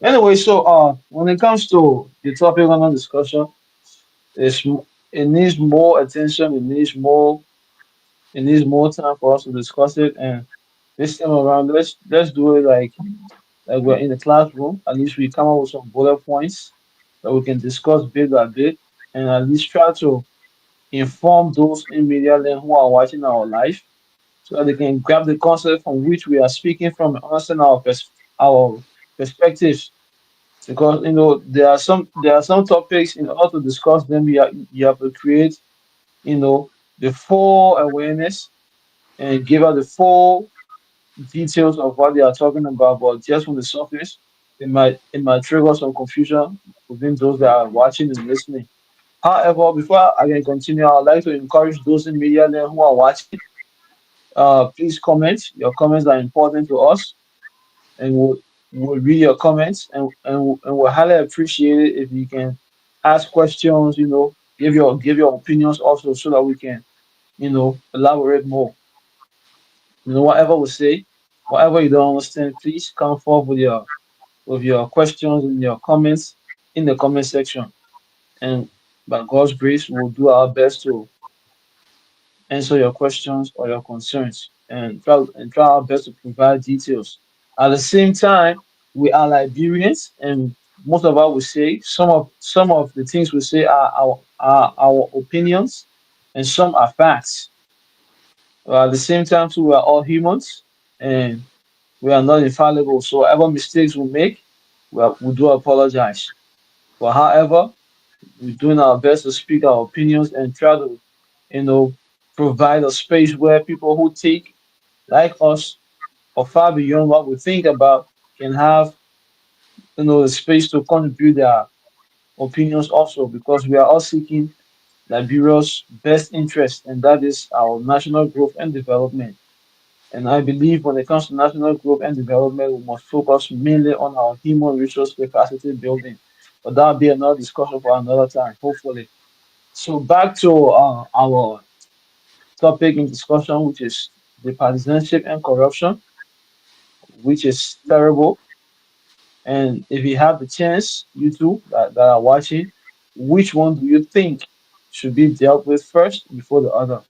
Anyway, so when it comes to the topic under discussion, it needs more attention. It needs more time for us to discuss it. And this time around, let's do it like we're in the classroom. At least we come up with some bullet points that we can discuss bit by bit, and at least try to inform those in media land who are watching our live, so that they can grab the concept from which we are speaking from and understand our perspectives. Because there are some topics, in order to discuss them, you have to create, the full awareness and give out the full details of what they are talking about. But just from the surface, it might trigger some confusion within those that are watching and listening. However, before I can continue, I'd like to encourage those in media land who are watching. Please comment. Your comments are important to us, and we'll read your comments, and we'll highly appreciate it if you can ask questions. Give your opinions also, so that we can elaborate more. Whatever we say, whatever you don't understand, please come forward with your questions and your comments in the comment section. And by God's grace, we'll do our best to answer your questions or your concerns, and try our best to provide details. At the same time, we are Liberians, and most of what we say, some of the things we say are our opinions, and some are facts. At the same time, too, we are all humans, and we are not infallible. So whatever mistakes we make, we do apologize. But however, we're doing our best to speak our opinions and try to, you know, provide a space where people who think like us or far beyond what we think about can have, the space to contribute their opinions also, because we are all seeking Liberia's best interest, and that is our national growth and development. And I believe when it comes to national growth and development, we must focus mainly on our human resource capacity building. But that'll be another discussion for another time, hopefully. So back to our topic in discussion, which is the partisanship and corruption, which is terrible. And if you have the chance, you two that are watching, which one do you think should be dealt with first before the other?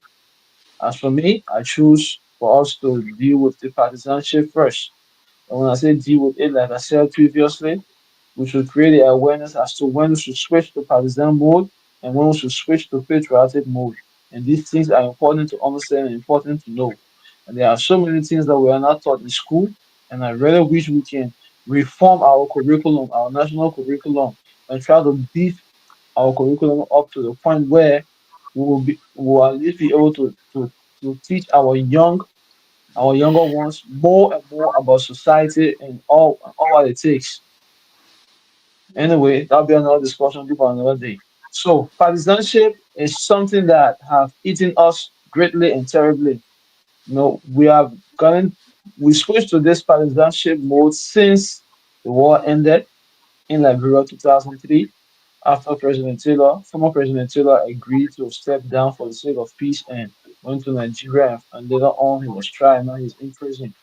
As for me, I choose for us to deal with the partisanship first. And when I say deal with it, like I said previously, we should create the awareness as to when we should switch to partisan mode and when we should switch to patriotic mode. And these things are important to understand and important to know. And there are so many things that we are not taught in school. And I really wish we can reform our curriculum, our national curriculum, and try to beef our curriculum up to the point where we will at least be able to teach our younger ones more and more about society and all what it takes. Anyway, that'll be another discussion for another day. So, partisanship is something that have eaten us greatly and terribly. We have we switched to this partisanship mode since the war ended in Liberia 2003, after former President Taylor agreed to step down for the sake of peace and went to Nigeria, and later on he was tried, now he's in prison.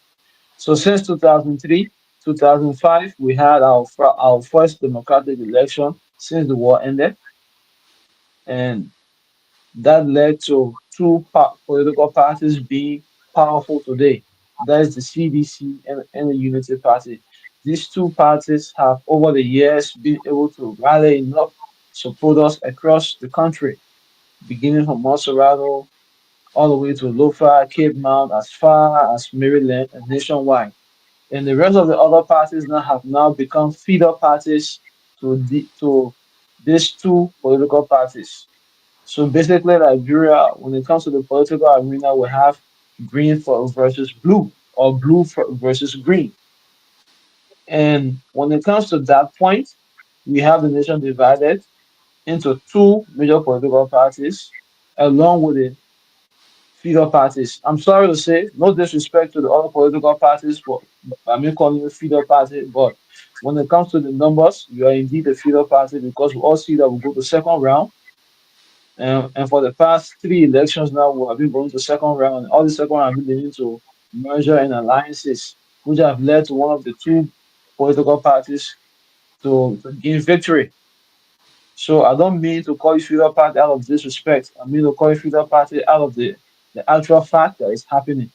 So since 2003, 2005, we had our first democratic election since the war ended, and that led to two political parties being powerful today. That is the CDC and the Unity Party. These two parties have, over the years, been able to rally enough supporters across the country, beginning from Monserrato all the way to Lofa, Cape Mount, as far as Maryland, and nationwide. And the rest of the other parties now have become feeder parties to these two political parties. So basically, Liberia, when it comes to the political arena, we have green versus blue, or blue versus green. And when it comes to that point, we have the nation divided into two major political parties, along with the feeder parties. I'm sorry to say, no disrespect to the other political parties, but I mean calling it feeder party. But when it comes to the numbers, you are indeed a feeder party, because we all see that we go to second round. And for the past three elections now, we have been going to second round, and all the second round have been leading to merger and alliances, which have led to one of the two political parties to gain victory. So I don't mean to call you Freedom Party out of disrespect. I mean to call you Freedom Party out of the actual fact that is happening.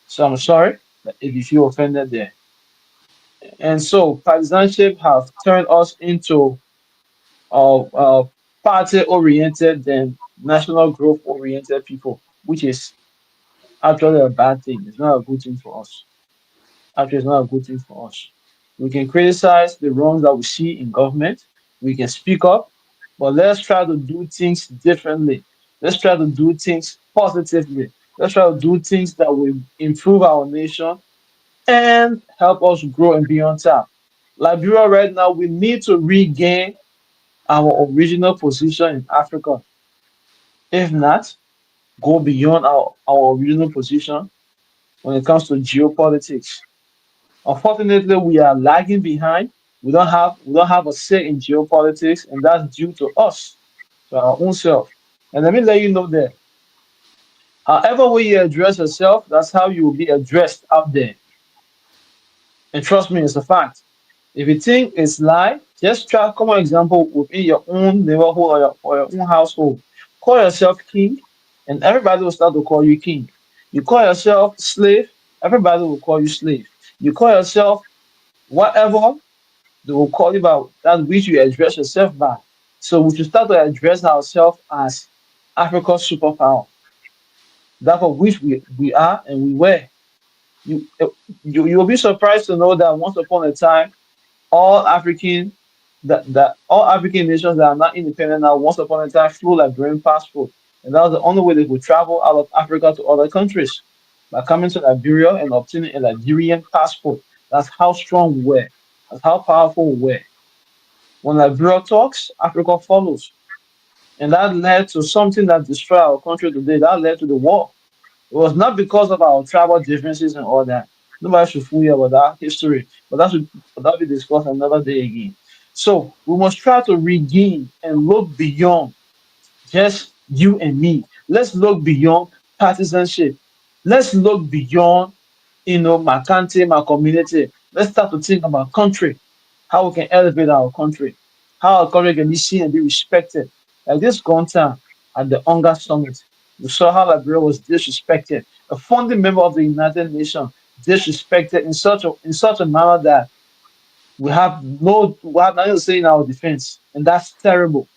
So I'm sorry that if you feel offended there. And so partisanship have turned us into party oriented than national growth oriented people, which is actually a bad thing. It's not a good thing for us. Actually, it's not a good thing for us. We can criticize the wrongs that we see in government. We can speak up, but let's try to do things differently. Let's try to do things positively. Let's try to do things that will improve our nation and help us grow and be on top. Liberia right now, we need to regain our original position in Africa. If not, go beyond our original position when it comes to geopolitics. Unfortunately, we are lagging behind. We don't have a say in geopolitics, and that's due to us, to our own self. And let me let you know that however way you address yourself, that's how you will be addressed out there. And trust me, it's a fact. If you think it's lie, just try common example within your own neighborhood or your own household. Call yourself king, and everybody will start to call you king. You call yourself slave, everybody will call you slave. You call yourself whatever, they will call you by that which you address yourself by. So we should start to address ourselves as Africa's superpower, that of which we are and we were. You, you will be surprised to know that once upon a time all African that all African nations that are not independent now once upon a time flew Liberian passport. And that was the only way they could travel out of Africa to other countries by coming to Liberia and obtaining a Liberian passport. That's how strong we were. That's how powerful we were. When Liberia talks, Africa follows. And that led to something that destroyed our country today. That led to the war. It was not because of our tribal differences and all that. Nobody should fool you about that history, but that will be discussed another day again. So we must try to regain and look beyond just you and me. Let's look beyond partisanship. Let's look beyond, my country, my community. Let's start to think about country, how we can elevate our country, how our country can be seen and be respected. Like this gone time at the Hunger Summit, we saw how Liberia was disrespected. A founding member of the United Nations disrespected in such a manner that we have nothing to say in our defense, and that's terrible.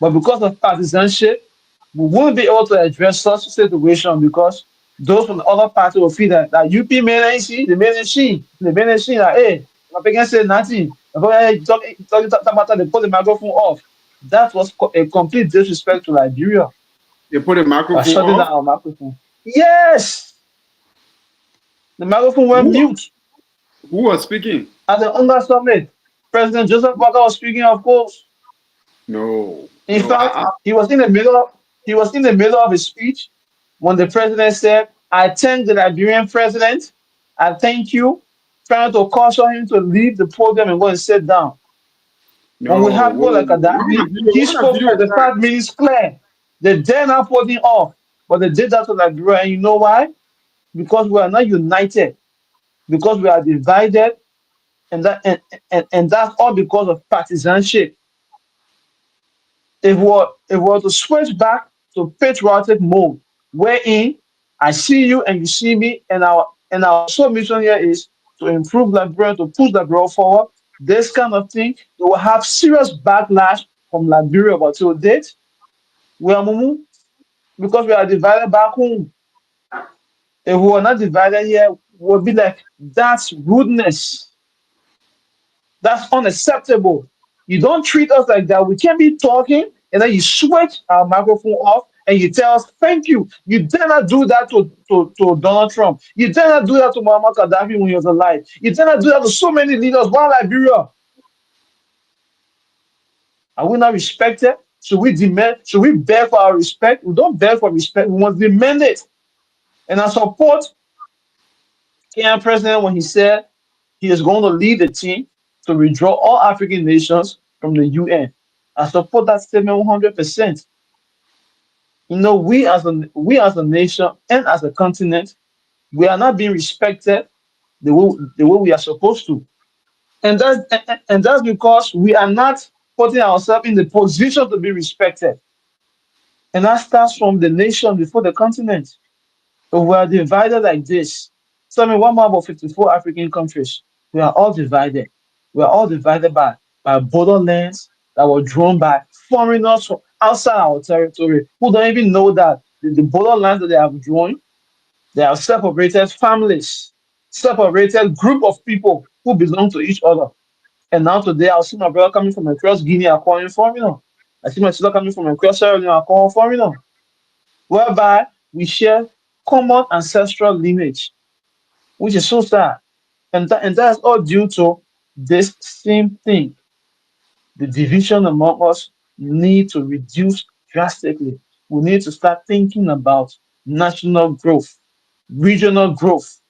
But because of partisanship, we won't be able to address such situation because those from the other party will feel that UP man see the man she that hey, my parent said nothing. Talk about they put the microphone off. That was a complete disrespect to Liberia They put the by microphone shutting down off. our microphone. Yes, the microphone went Who mute who was speaking? at the UNGA summit. President Joseph Walker was speaking, of course. No, In no. fact, he was in the middle of his speech when the president said, I thank the Liberian president. I thank you, trying to caution him to leave the podium and go and sit down. When we No. have people like Gaddafi, he When the spoke video for is the that? 5 minutes clear. They dare not put him off, but they did that to Liberia. And you know why? Because we are not united, because we are divided, and that's all because of partisanship. If we were to switch back to patriotic mode, wherein I see you and you see me, and our sole mission here is to improve Liberia, to push Liberia forward. This kind of thing, they will have serious backlash from Liberia. But to date, we are mumu because we are divided back home. If we were not divided here, we'll be like, that's rudeness. That's unacceptable. You don't treat us like that. We can't be talking and then you switch our microphone off and you tell us thank you. You dare not do that to Donald Trump. You dare not do that to Muammar Gaddafi when he was alive. You dare not do that to so many leaders. Why Liberia? Are we not respected? Should we beg for our respect? We don't beg for respect. We must demand it. And I support Kenyan president when he said he is going to lead the team to withdraw all African nations from the UN. I support that statement 100%. We as a nation and as a continent, We are not being respected the way we are supposed to. And that's because we are not putting ourselves in the position to be respected. And that starts from the nation before the continent. If we are divided like this, tell me one more about 54 African countries. We are all divided. We are all divided by borderlands that were drawn by foreigners from outside our territory who don't even know that the borderlands that they have drawn, they have separated families, separated group of people who belong to each other. And now today, I'll see my brother coming from across Guinea, I call him foreigner. I see my sister coming from across Sierra Leone, I call him foreigner. Whereby we share common ancestral lineage, which is so sad. And that's all due to this same thing. The division among us need to reduce drastically. We need to start thinking about national growth, regional growth,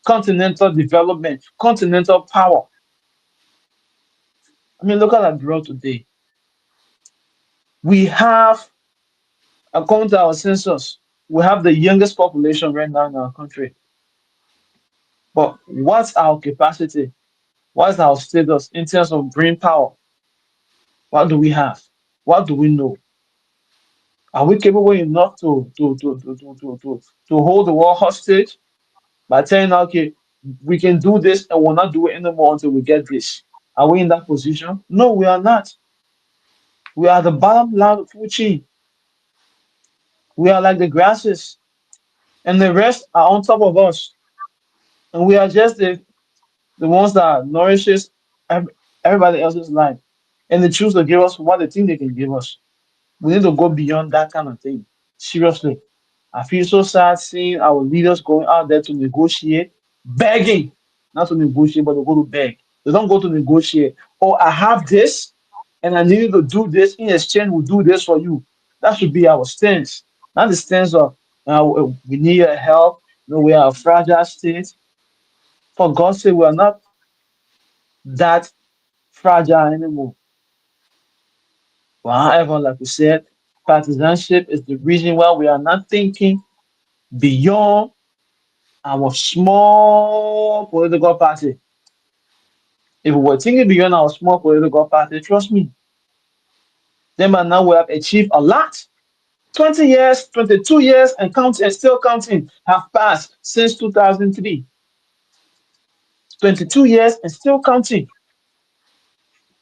continental development, continental power. I mean, look at that abroad today. We have, according to our census, we have the youngest population right now in our country. But what's our capacity? What's our status in terms of brain power? What do we have? What do we know? Are we capable enough to hold the world hostage by saying, okay, we can do this and we'll not do it anymore until we get this? Are we in that position? No, we are not. We are the bottom line of the food chain. We are like the grasses, and the rest are on top of us. And we are just the ones that nourishes ev- everybody else's life. And they choose to give us what they think they can give us. We need to go beyond that kind of thing. Seriously. I feel so sad seeing our leaders going out there to negotiate, begging, not to negotiate, but to go to beg. They don't go to negotiate. Oh, I have this, and I need you to do this. In exchange, we'll do this for you. That should be our stance, not the stance of we need your help. No, we are a fragile state. For God's sake, we are not that fragile anymore. But however, like we said, partisanship is the reason why we are not thinking beyond our small political party. If we were thinking beyond our small political party, trust me, then by now we have achieved a lot. 20 years, 22 years, and counting and still counting have passed since 2003. 22 years and still counting.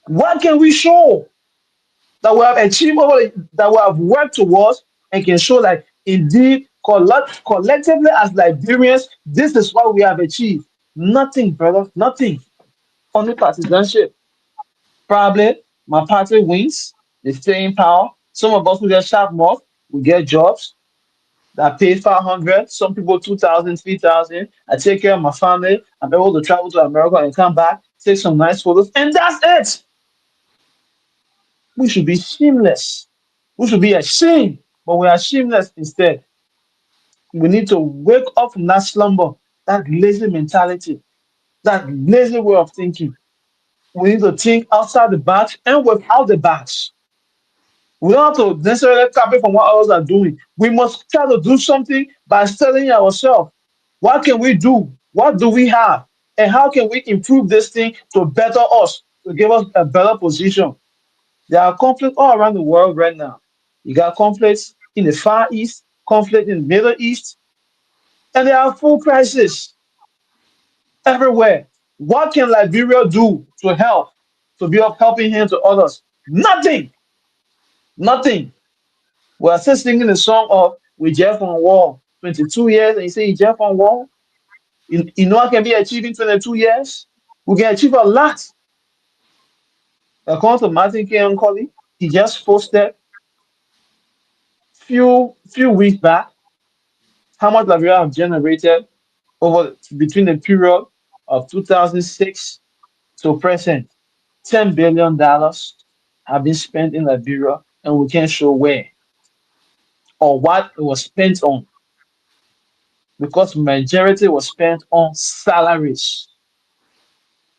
What can we show that we have achieved that we have worked towards and can show that indeed collectively as Liberians, this is what we have achieved? Nothing, brother, nothing. Only partisanship. Probably my party wins, they stay in power. Some of us will get sharp more, we get jobs that pay 500, some people 2,000, 3,000. I take care of my family. I'm able to travel to America and come back, take some nice photos, and that's it. We should be shameless. We should be ashamed, but we are shameless instead. We need to wake up from that slumber, that lazy mentality, that lazy way of thinking. We need to think outside the box and without the box. We don't have to necessarily copy from what others are doing. We must try to do something by studying ourselves. What can we do? What do we have? And how can we improve this thing to better us, to give us a better position? There are conflicts all around the world right now. You got conflicts in the Far East, conflict in the Middle East, and there are full crises everywhere. What can Liberia do to help, to be of helping hand to others? Nothing. Nothing. We're still singing the song of We Jeff on Wall. 22 years, and you say Jeff on Wall? You know I can be achieving 22 years? We can achieve a lot. According to Martin K. Colley, he just posted few weeks back how much Liberia have generated over between the period of 2006 to present. $10 billion have been spent in Liberia, and we can't show where or what it was spent on because majority was spent on salaries.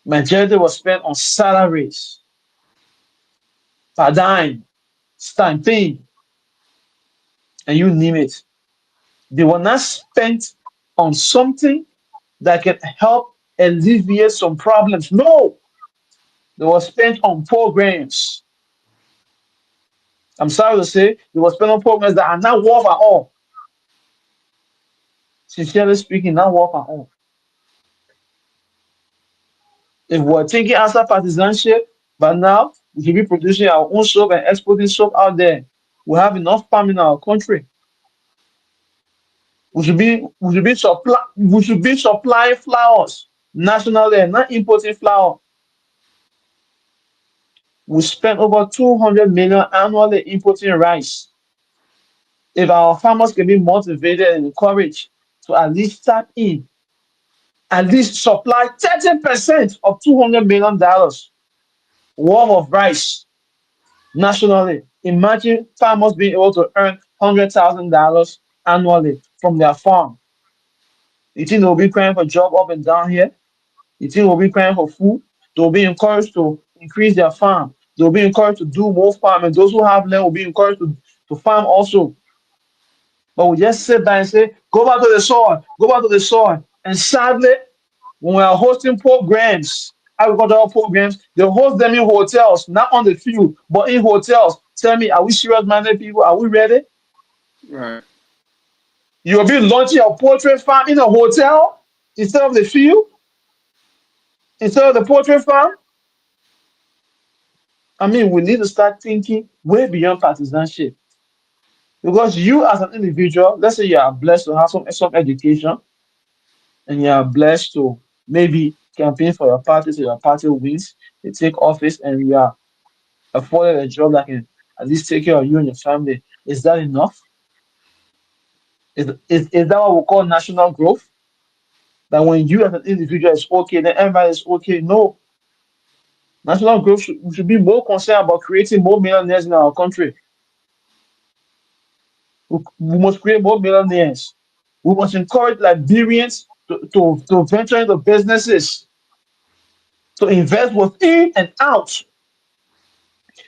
Majority was spent on salaries, per dime, stamping, and you name it. They were not spent on something that can help alleviate some problems. No, they were spent on programs. I'm sorry to say, they were spent on programs that are not worth at all. Sincerely speaking, not worth at all. If we're thinking outside partisanship, but now we should be producing our own soap and exporting soap out there. We have enough farm in our country. We should be supplying flowers nationally and not importing flour. We spend over 200 million annually importing rice. If our farmers can be motivated and encouraged to at least start in, at least supply 30% of $200 million worth of rice nationally. Imagine farmers being able to earn $100,000 annually from their farm. You think they'll be crying for job up and down here? You think they'll be crying for food? They'll be encouraged to increase their farm. They'll be encouraged to do more farming. Those who have land will be encouraged to farm also. But we just sit back and say, go back to the soil, go back to the soil. And sadly, when we are hosting programs, agricultural programs, they host them in hotels, not on the field, but in hotels. Tell me, are we serious minded people? Are we ready? Right. You'll be launching a poultry farm in a hotel instead of the field, instead of the poultry farm. I mean, we need to start thinking way beyond partisanship. Because you, as an individual, let's say you are blessed to have some education and you are blessed to maybe campaign for your party so your party wins, they take office, and you are afforded a job that can at least take care of you and your family. Is that enough? Is that what we call national growth? That when you as an individual is okay, then everybody is okay? No. National growth we should be more concerned about creating more millionaires in our country. We must create more millionaires. We must encourage Liberians to venture into businesses, to invest within and out,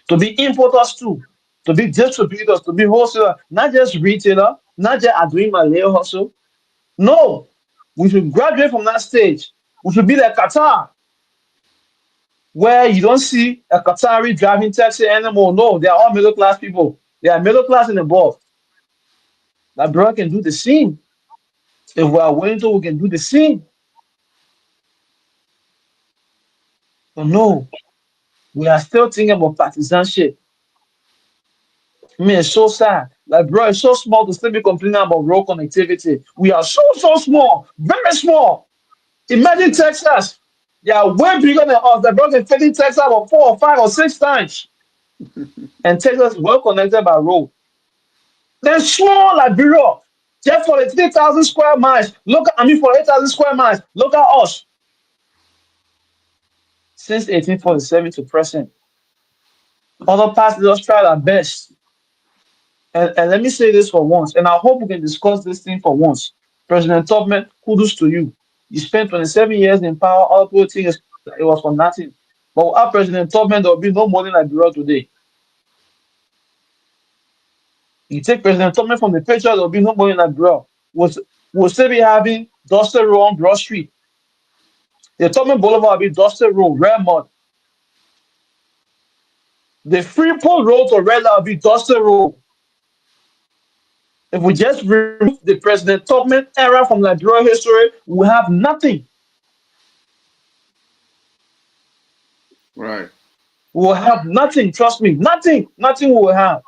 to be importers too, to be distributors, to be wholesaler, not just retailer, not just doing my little hustle. No, we should graduate from that stage. We should be like Qatar, where you don't see a Qatari driving taxi anymore. No, they are all middle class people. They are middle class and above. That brother can do the same. If we are willing to, we can do the same. But no, we are still thinking about partisanship. I mean, it's so sad. Like, bro, it's so small to still be complaining about road connectivity. We are so, so small, very small. Imagine Texas. They are way bigger than us. The bro can fit in Texas about 4 or 5 or 6 times. And Texas is well connected by road. Then small Liberia, just for the 3,000 square miles. For 8,000 square miles. Look at us. Since 1847 to present. Other parts of us tried our best. And let me say this for once, and I hope we can discuss this thing for once. President Tubman, kudos to you. You spent 27 years in power. All people think it was for nothing. But without President Tubman, there will be no more than Liberia today. You take President Tubman from the picture, there will be no more than Liberia. We'll still be having Dusty Road on Broad Street. The Tubman Boulevard will be Dusty Road, Red Mud. The Freeport Road to Red Light will be Dusty Road. If we just remove the President Tubman era from Liberia history, we have nothing. Right. We will have nothing. Trust me, nothing. Nothing we will have.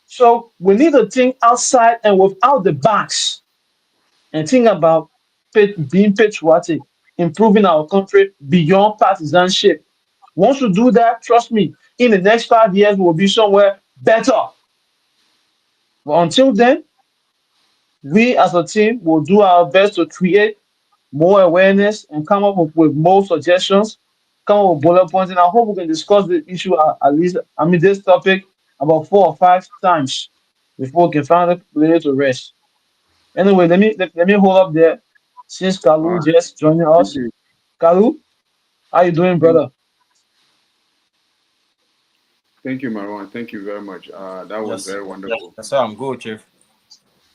So we need to think outside and without the box and think about being patriotic, improving our country beyond partisanship. Once we do that, trust me, in the next 5 years, we will be somewhere better. But until then, we as a team will do our best to create more awareness and come up with more suggestions, come up with bullet points. And I hope we can discuss the issue at least, this topic about 4 or 5 times before we can finally lay it to rest. Anyway, let me hold up there since All Kalu right. just joining Thank us. you. Kalu, how you doing, Thank, brother? thank you, Marwan. Thank you very much. That was Yes, very yes, wonderful. yes, sir. I'm good, Chief.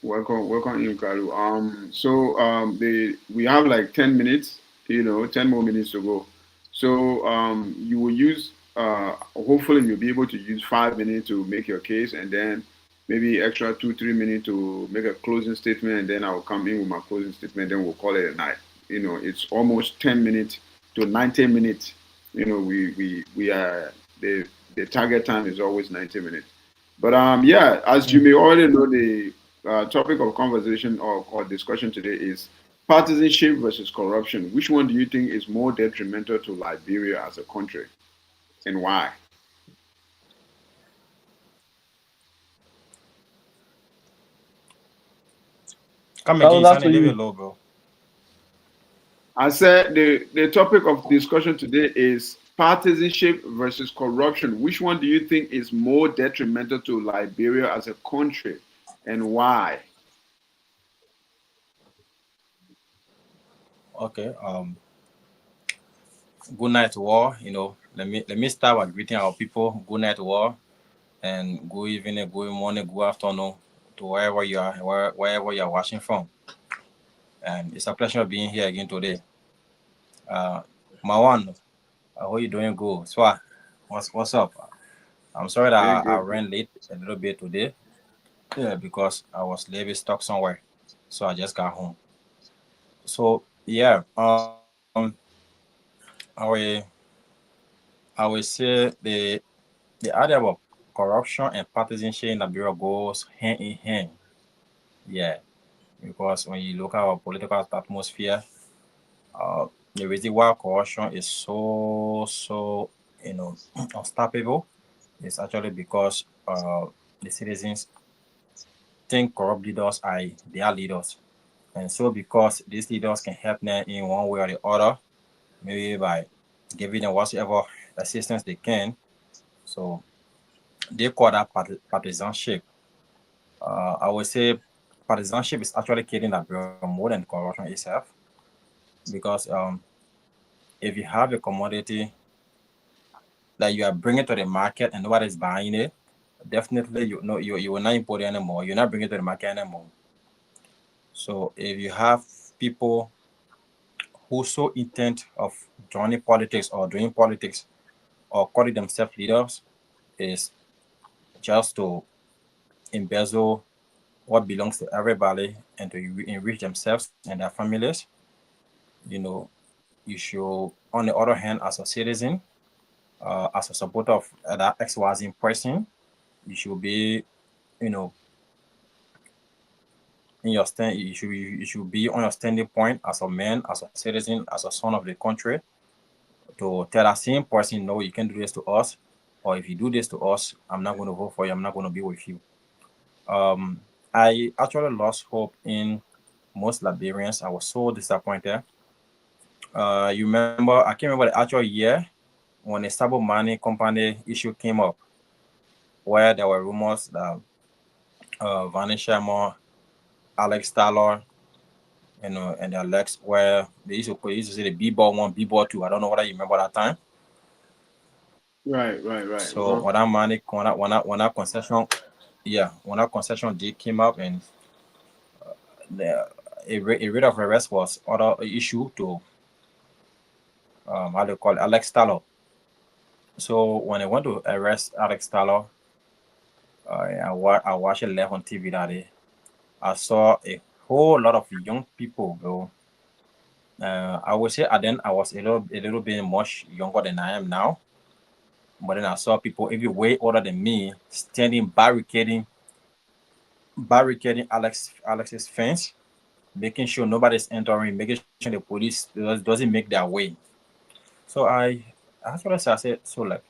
welcome in, Kalu. The we have like 10 minutes, 10 more minutes to go. So you will use hopefully you'll be able to use 5 minutes to make your case, and then maybe extra 2 3 minutes to make a closing statement, and then I'll come in with my closing statement. Then we'll call it a night. It's almost 10 minutes to 90 minutes. We are the target time is always 90 minutes. But yeah, as you may already know, the topic of conversation or discussion today is partisanship versus corruption. Which one do you think is more detrimental to Liberia as a country, and why? Come again, you Carlos, sounded to a little you. bit low, bro. I said the topic of discussion today is partisanship versus corruption. Which one do you think is more detrimental to Liberia as a country, and why? Okay. Good night to all. Let me start by greeting our people. Good night to all, and good evening, good morning, good afternoon to wherever you are, wherever you are watching from. And it's a pleasure being here again today. Uh, Mawan, I hope you're doing good. So, what's up? I'm sorry Good, that I good, good. ran late a little bit today. Yeah, because I was maybe stuck somewhere, so I just got home. So yeah, I will I will say the idea of corruption and partisanship in Liberia goes hand in hand. Yeah, because when you look at our political atmosphere, uh, the reason why corruption is so you know unstoppable is actually because the citizens think corrupt leaders are their leaders, and so because these leaders can help them in one way or the other, maybe by giving them whatever assistance they can. So they call that partisanship. I would say partisanship is actually killing Liberia more than corruption itself because if you have a commodity that you are bringing to the market and nobody's buying it, definitely you will not import it anymore. You're not bringing it to the market anymore. So if you have people who so intent of joining politics or doing politics or calling themselves leaders is just to embezzle what belongs to everybody and to enrich themselves and their families, you know, you should, on the other hand, as a citizen, as a supporter of that XYZ person, you should be, you know, you should be on your standing point as a man, as a citizen, as a son of the country, to tell that same person, no, you can't do this to us, or if you do this to us, I'm not going to vote for you. I'm not going to be with you. Um, I actually lost hope in most Liberians. I was so disappointed. You remember? I can't remember the actual year when the Sabo Money Company issue came up, where there were rumors that Vanessa Sherman, Alex Taylor, and the Alex, where they used to say the B-ball one, B-ball two. I don't know whether you remember that time. Right, right, right. So when that money, when that concession, yeah, when that concession deal came up and the a rate of arrest was other issue to how they call it, Alex Taylor. So when I went to arrest Alex Taylor, I watched it live on TV that day. I saw a whole lot of young people, bro. I would say then I was a little bit much younger than I am now. But then I saw people even way older than me standing barricading Alex's fence, making sure nobody's entering, making sure the police doesn't make their way. So that's what I said. I said, so like,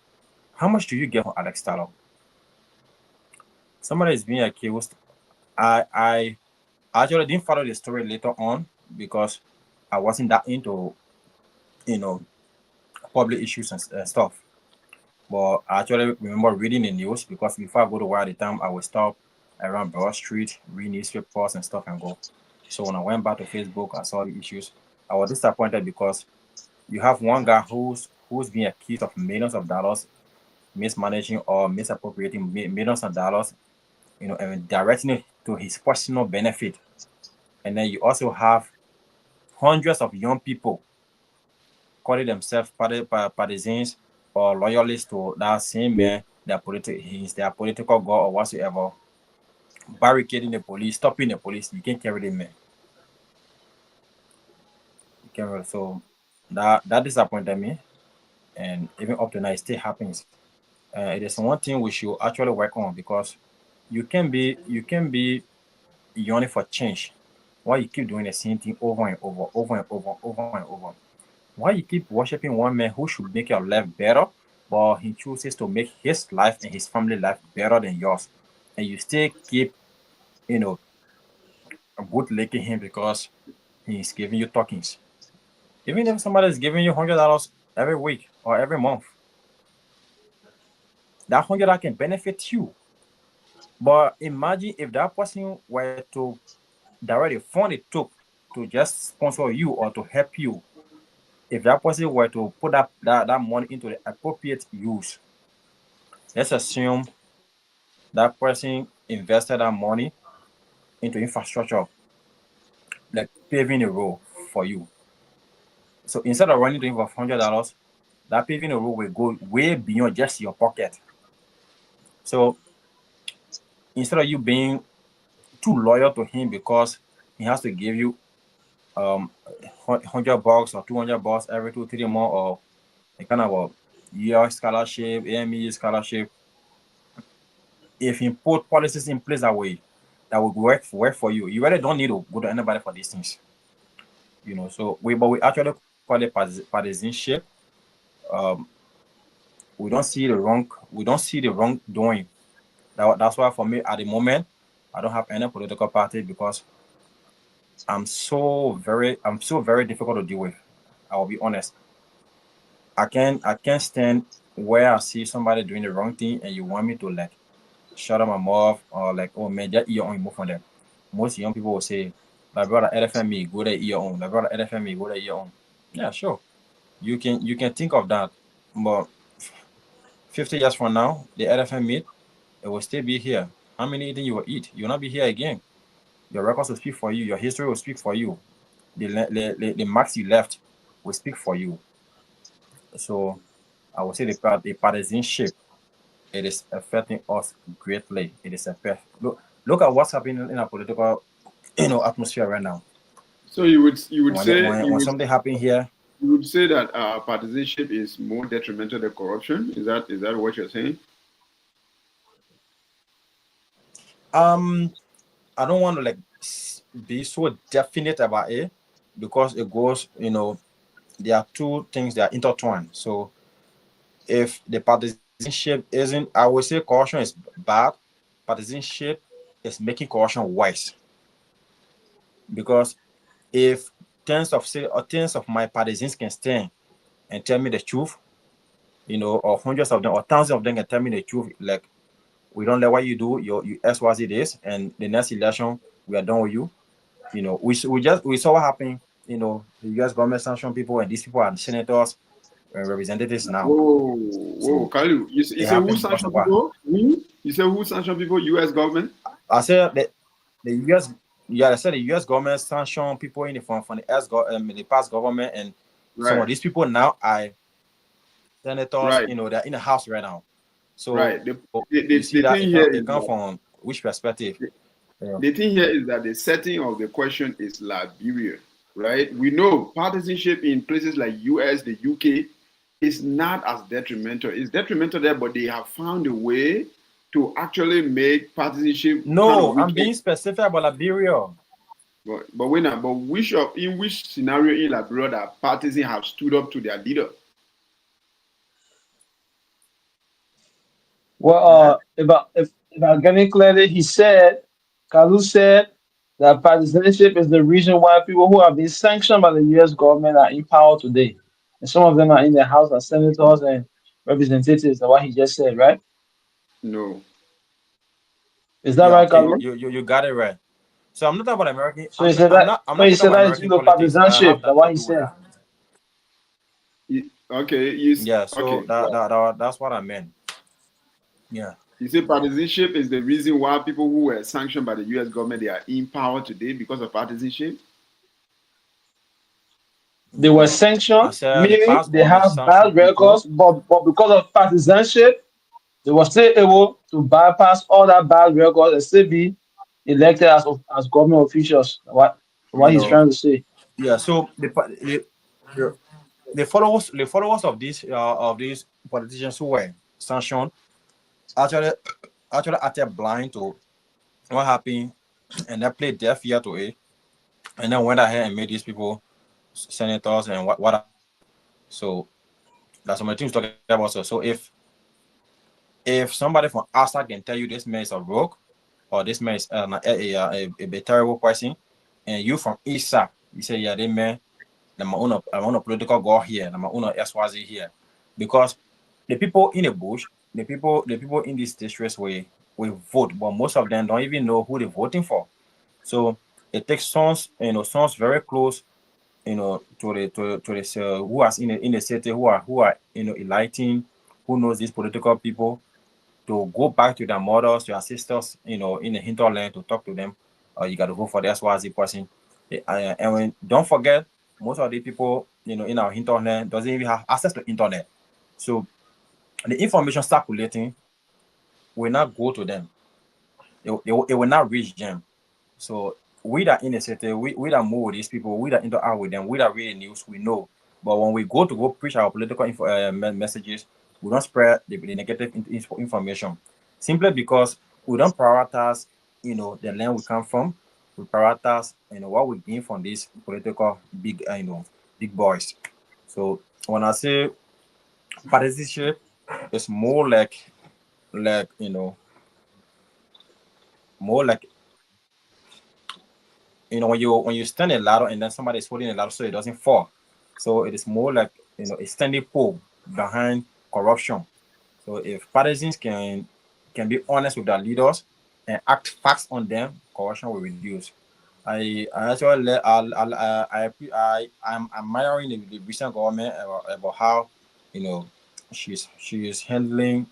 how much do you get from Alex Taylor? Somebody is being accused. I actually didn't follow the story later on because I wasn't that into you know public issues and stuff. But I actually remember reading the news because before I go to work at the time, I would stop around Broad Street, read newspapers and stuff and go. So when I went back to Facebook, I saw the issues. I was disappointed because you have one guy who's being accused of millions of dollars mismanaging or misappropriating millions of dollars, and directing it to his personal benefit. And then you also have hundreds of young people calling themselves partisans or loyalists to that same man, he's their political god or whatsoever, barricading the police, stopping the police. You can't carry them, man. You can't. So that disappointed me, and even up to now, it still happens. It is one thing we should actually work on because you can be yearning for change. Why you keep doing the same thing over and over, over and over, over and over? Why you keep worshiping one man who should make your life better, but he chooses to make his life and his family life better than yours, and you still keep, you know, bootlicking him because he's giving you tokens. Even if somebody is giving you $100 every week or every month, that $100 can benefit you. But imagine if that person were to direct the fund it took to just sponsor you or to help you, if that person were to put that money into the appropriate use, let's assume that person invested that money into infrastructure, like paving a road for you. So instead of running to him for $100, that paving a road will go way beyond just your pocket. So instead of you being too loyal to him because he has to give you $100 or $200 every 2 3 months, or a kind of a year scholarship, AME scholarship, if you put policies in place that would work for you, you really don't need to go to anybody for these things. So we actually call it partisanship. Um, we don't see the wrong doing. That's why for me at the moment I don't have any political party because I'm so very difficult to deal with. I will be honest. I can't stand where I see somebody doing the wrong thing and you want me to like shut up my mouth or like, oh man, just eat your own, move on them. Most young people will say, my brother LFME, go there, eat your own. My brother LFME, go there, eat your own. Yeah, sure. You can think of that. But 50 years from now, the elephant meat, it will still be here. How many eating you will eat? You will not be here again. Your records will speak for you. Your history will speak for you. The marks you left will speak for you. So I would say the partisanship, it is affecting us greatly. It is affect. Look at what's happening in our political, atmosphere right now. So you would When it, say when when something happen here, you would say that partisanship is more detrimental than corruption. Is that what you're saying? um, I don't want to like be so definite about it because it goes, there are two things that are intertwined. So if the partisanship isn't, I would say corruption is bad. Partisanship is making corruption worse because if tens of my partisans can stand and tell me the truth, or hundreds of them or thousands of them can tell me the truth, like we don't like what you do, you XYZ this, and the next election we are done with you. We saw what happened. The U.S. government sanctioned people, and these people are senators and representatives now. Whoa, whoa, So Kalu, you it say who happened because sanction of what? people? Who? You say who sanction people? U.S. government? I said the U.S. Yeah, I said the U.S. government sanctioned people in the from the past government, and some of Right, these people now are senators. right, They're in the House right now. So right. The, you the, see the, that the thing here it is comes that from which perspective? Yeah. the thing here is that the setting of the question is Liberia, right? We know partisanship in places like US, the UK is not as detrimental. It's detrimental there, but they have found a way to actually make partisanship kind of No, I'm wicked. being specific about Liberia. But in which scenario in Liberia that partisans have stood up to their leader? Well, if I get it clearly, Kalu said that partisanship is the reason why people who have been sanctioned by the U.S. government are in power today, and some of them are in the House as senators and representatives. That's what he just said, right? No. Is that Yeah, right, okay, Kalu? you got it right. So I'm not talking about American. So he said that. I'm So not he talking said about that is due American to politics. I have partisanship. That's nothing what to he do with said. that. Okay. You Yeah, so okay? that's what I meant. Yeah. You say partisanship is the reason why people who were sanctioned by the U.S. government they are in power today because of partisanship. They were No, I sanctioned, said the meaning past they government have bad sanctioned records, people. but because of partisanship, they were still able to bypass all that bad records and still be elected as government officials. What You he's know, trying to say. yeah. So the, the followers of these politicians who were sanctioned actually acted blind to what happened, and they played deaf ear to it, and then went ahead and made these people senators and what have you. So that's some of the things talking about. So if somebody from outside can tell you this man is a rogue or this man is a terrible person, and you from inside you say yeah, they man, I'm on a political goal here, I'm on a SYZ here, because the people in the bush, the people in these districts we vote, but most of them don't even know who they're voting for. So it takes sons very close, to the who are in the city, who are electing, who knows these political people, to go back to their mothers, to their sisters, in the hinterland, to talk to them. You got to vote for the SYZ person. And don't forget, most of the people, in our hinterland doesn't even have access to internet. So the information circulating will not go to them. It will not reach them. So we that in the city, we that move with these people, we that interact with them, we that read the news, we know. But when we go preach our political messages, we don't spread the negative information, simply because we don't prioritize, the land we come from. We prioritize, what we gain from these political big boys. So when I say partisanship, it's like more like when you stand a ladder and then somebody is holding a ladder so it doesn't fall. So it is more like a standing pole behind corruption. So if partisans can be honest with their leaders and act fast on them, corruption will reduce. I actually I'm admiring the recent government about how, you know she is handling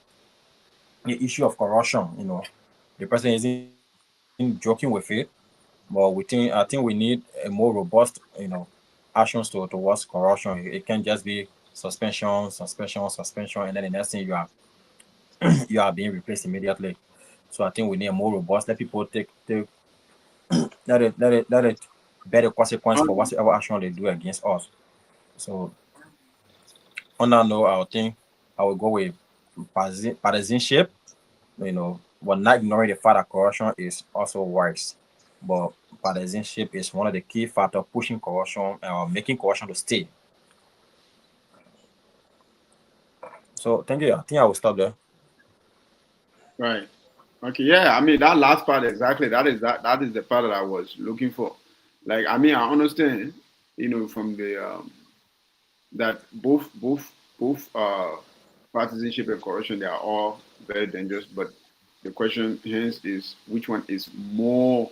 the issue of corruption. The president isn't joking with it, but I think we need a more robust, actions towards corruption. It can't just be suspension, suspension, suspension, and then the next thing you are being replaced immediately. So I think we need a more robust. Let people take let it bear the consequence for whatever action they do against us. So on that note, I would think I would go with partisanship. But not ignoring the fact that corruption is also worse. But partisanship is one of the key factors pushing corruption, making corruption to stay. So thank you. I think I will stop there. Right. Okay. Yeah. I mean, that last part exactly. That is the part that I was looking for. Like, I mean, I understand. From the that both partisanship and corruption, they are all very dangerous. But the question hence is which one is more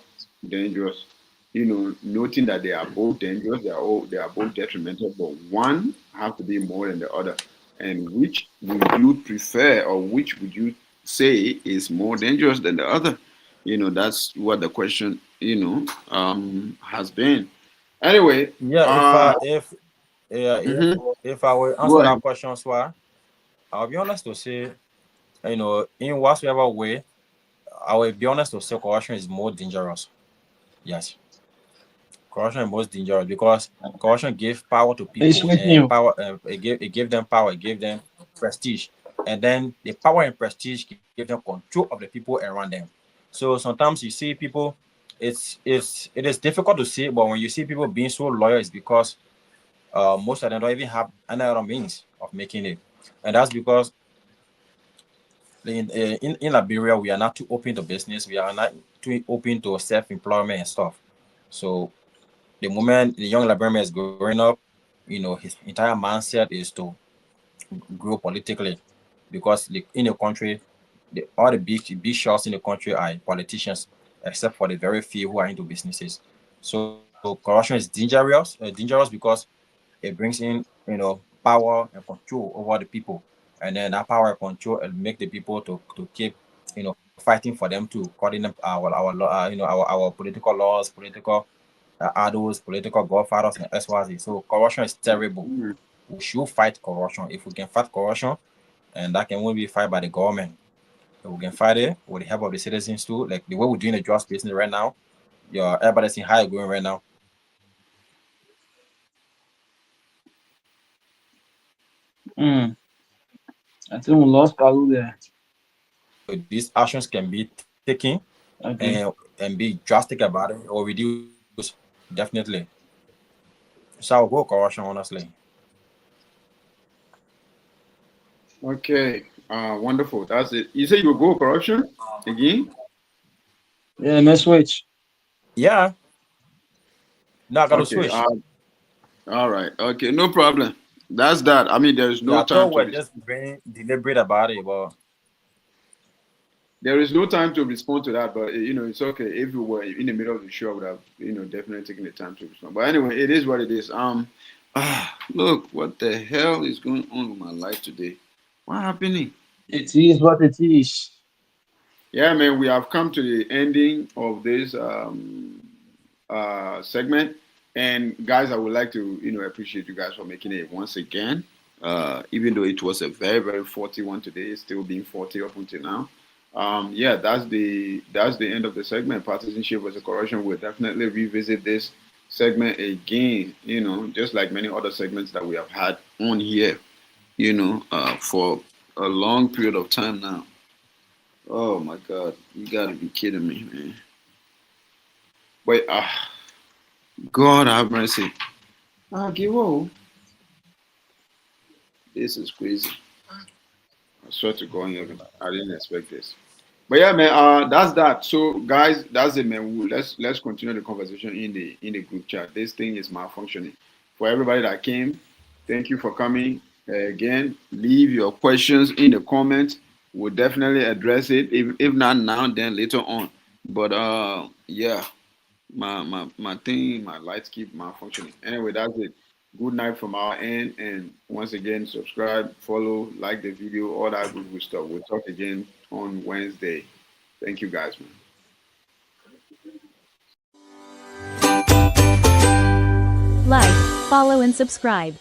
dangerous? Noting that they are both dangerous, they are both detrimental, but one have to be more than the other. And which would you prefer, or which would you say is more dangerous than the other? That's what the question has been. Anyway, Yeah, mhm, if I will go answer ahead. that question, so I'll be honest to say, in whatsoever way, I will be honest to say corruption is more dangerous. Yes, corruption is most dangerous because corruption gives power to It's people, with and you. power it give them power, it give them prestige, and then the power and prestige give them control of the people around them. So sometimes you see people, it is difficult to see, but when you see people being so loyal, it's because most of them don't even have any other means of making it, and that's because in Liberia we are not too open to business, we are not too open to self-employment and stuff. So the moment the young Liberian is growing up, his entire mindset is to grow politically, because in the country, all the big shots in the country are politicians, except for the very few who are into businesses. So corruption is dangerous because it brings in power and control over the people, and then that power and control make the people to keep fighting for them to calling them our political laws, political idols, political godfathers, and XYZ. So corruption is terrible. Mm. We should fight corruption. If we can fight corruption, and that can only be fight by the government. If we can fight it with the help of the citizens too, like the way we're doing the drugs business right now. Everybody's seeing how it's going right now. Mm. I think we lost Palu there. So these actions can be taken Okay. and be drastic about it or reduce definitely. So I'll go corruption honestly. Okay. Wonderful. That's it. You say you will go corruption again? Yeah, let's switch. Yeah. Now I got to Okay. switch. All right. Okay. No problem. That's that. I mean, there is Yeah, no I time thought to we're just being deliberate about it, but there is no time to respond to that. But it's okay. If you were in the middle of the show, I would have definitely taken the time to respond. But anyway, it is what it is. Look, what the hell is going on with my life today? What happening? It is what it is. Yeah, man, we have come to the ending of this segment. And guys, I would like to, appreciate you guys for making it once again. Even though it was a very, very 40 one today, it's still being 40 up until now. Yeah, that's the end of the segment. Partisanship was a corruption. We'll definitely revisit this segment again, just like many other segments that we have had on here, for a long period of time now. Oh my God, you gotta be kidding me, man. Wait, God have mercy. Give up. This is crazy. I swear to God, I didn't expect this. But yeah, man, that's that. So guys, that's it, man. Let's continue the conversation in the group chat. This thing is malfunctioning. For everybody that came, thank you for coming. Again, leave your questions in the comments. We'll definitely address it. If not now, then later on. But yeah, my thing, my lights keep malfunctioning. Anyway, that's it. Good night from our end, and once again, subscribe, follow, like the video, all that good stuff. We'll talk again on Wednesday. Thank you, guys, man. Like, follow and subscribe.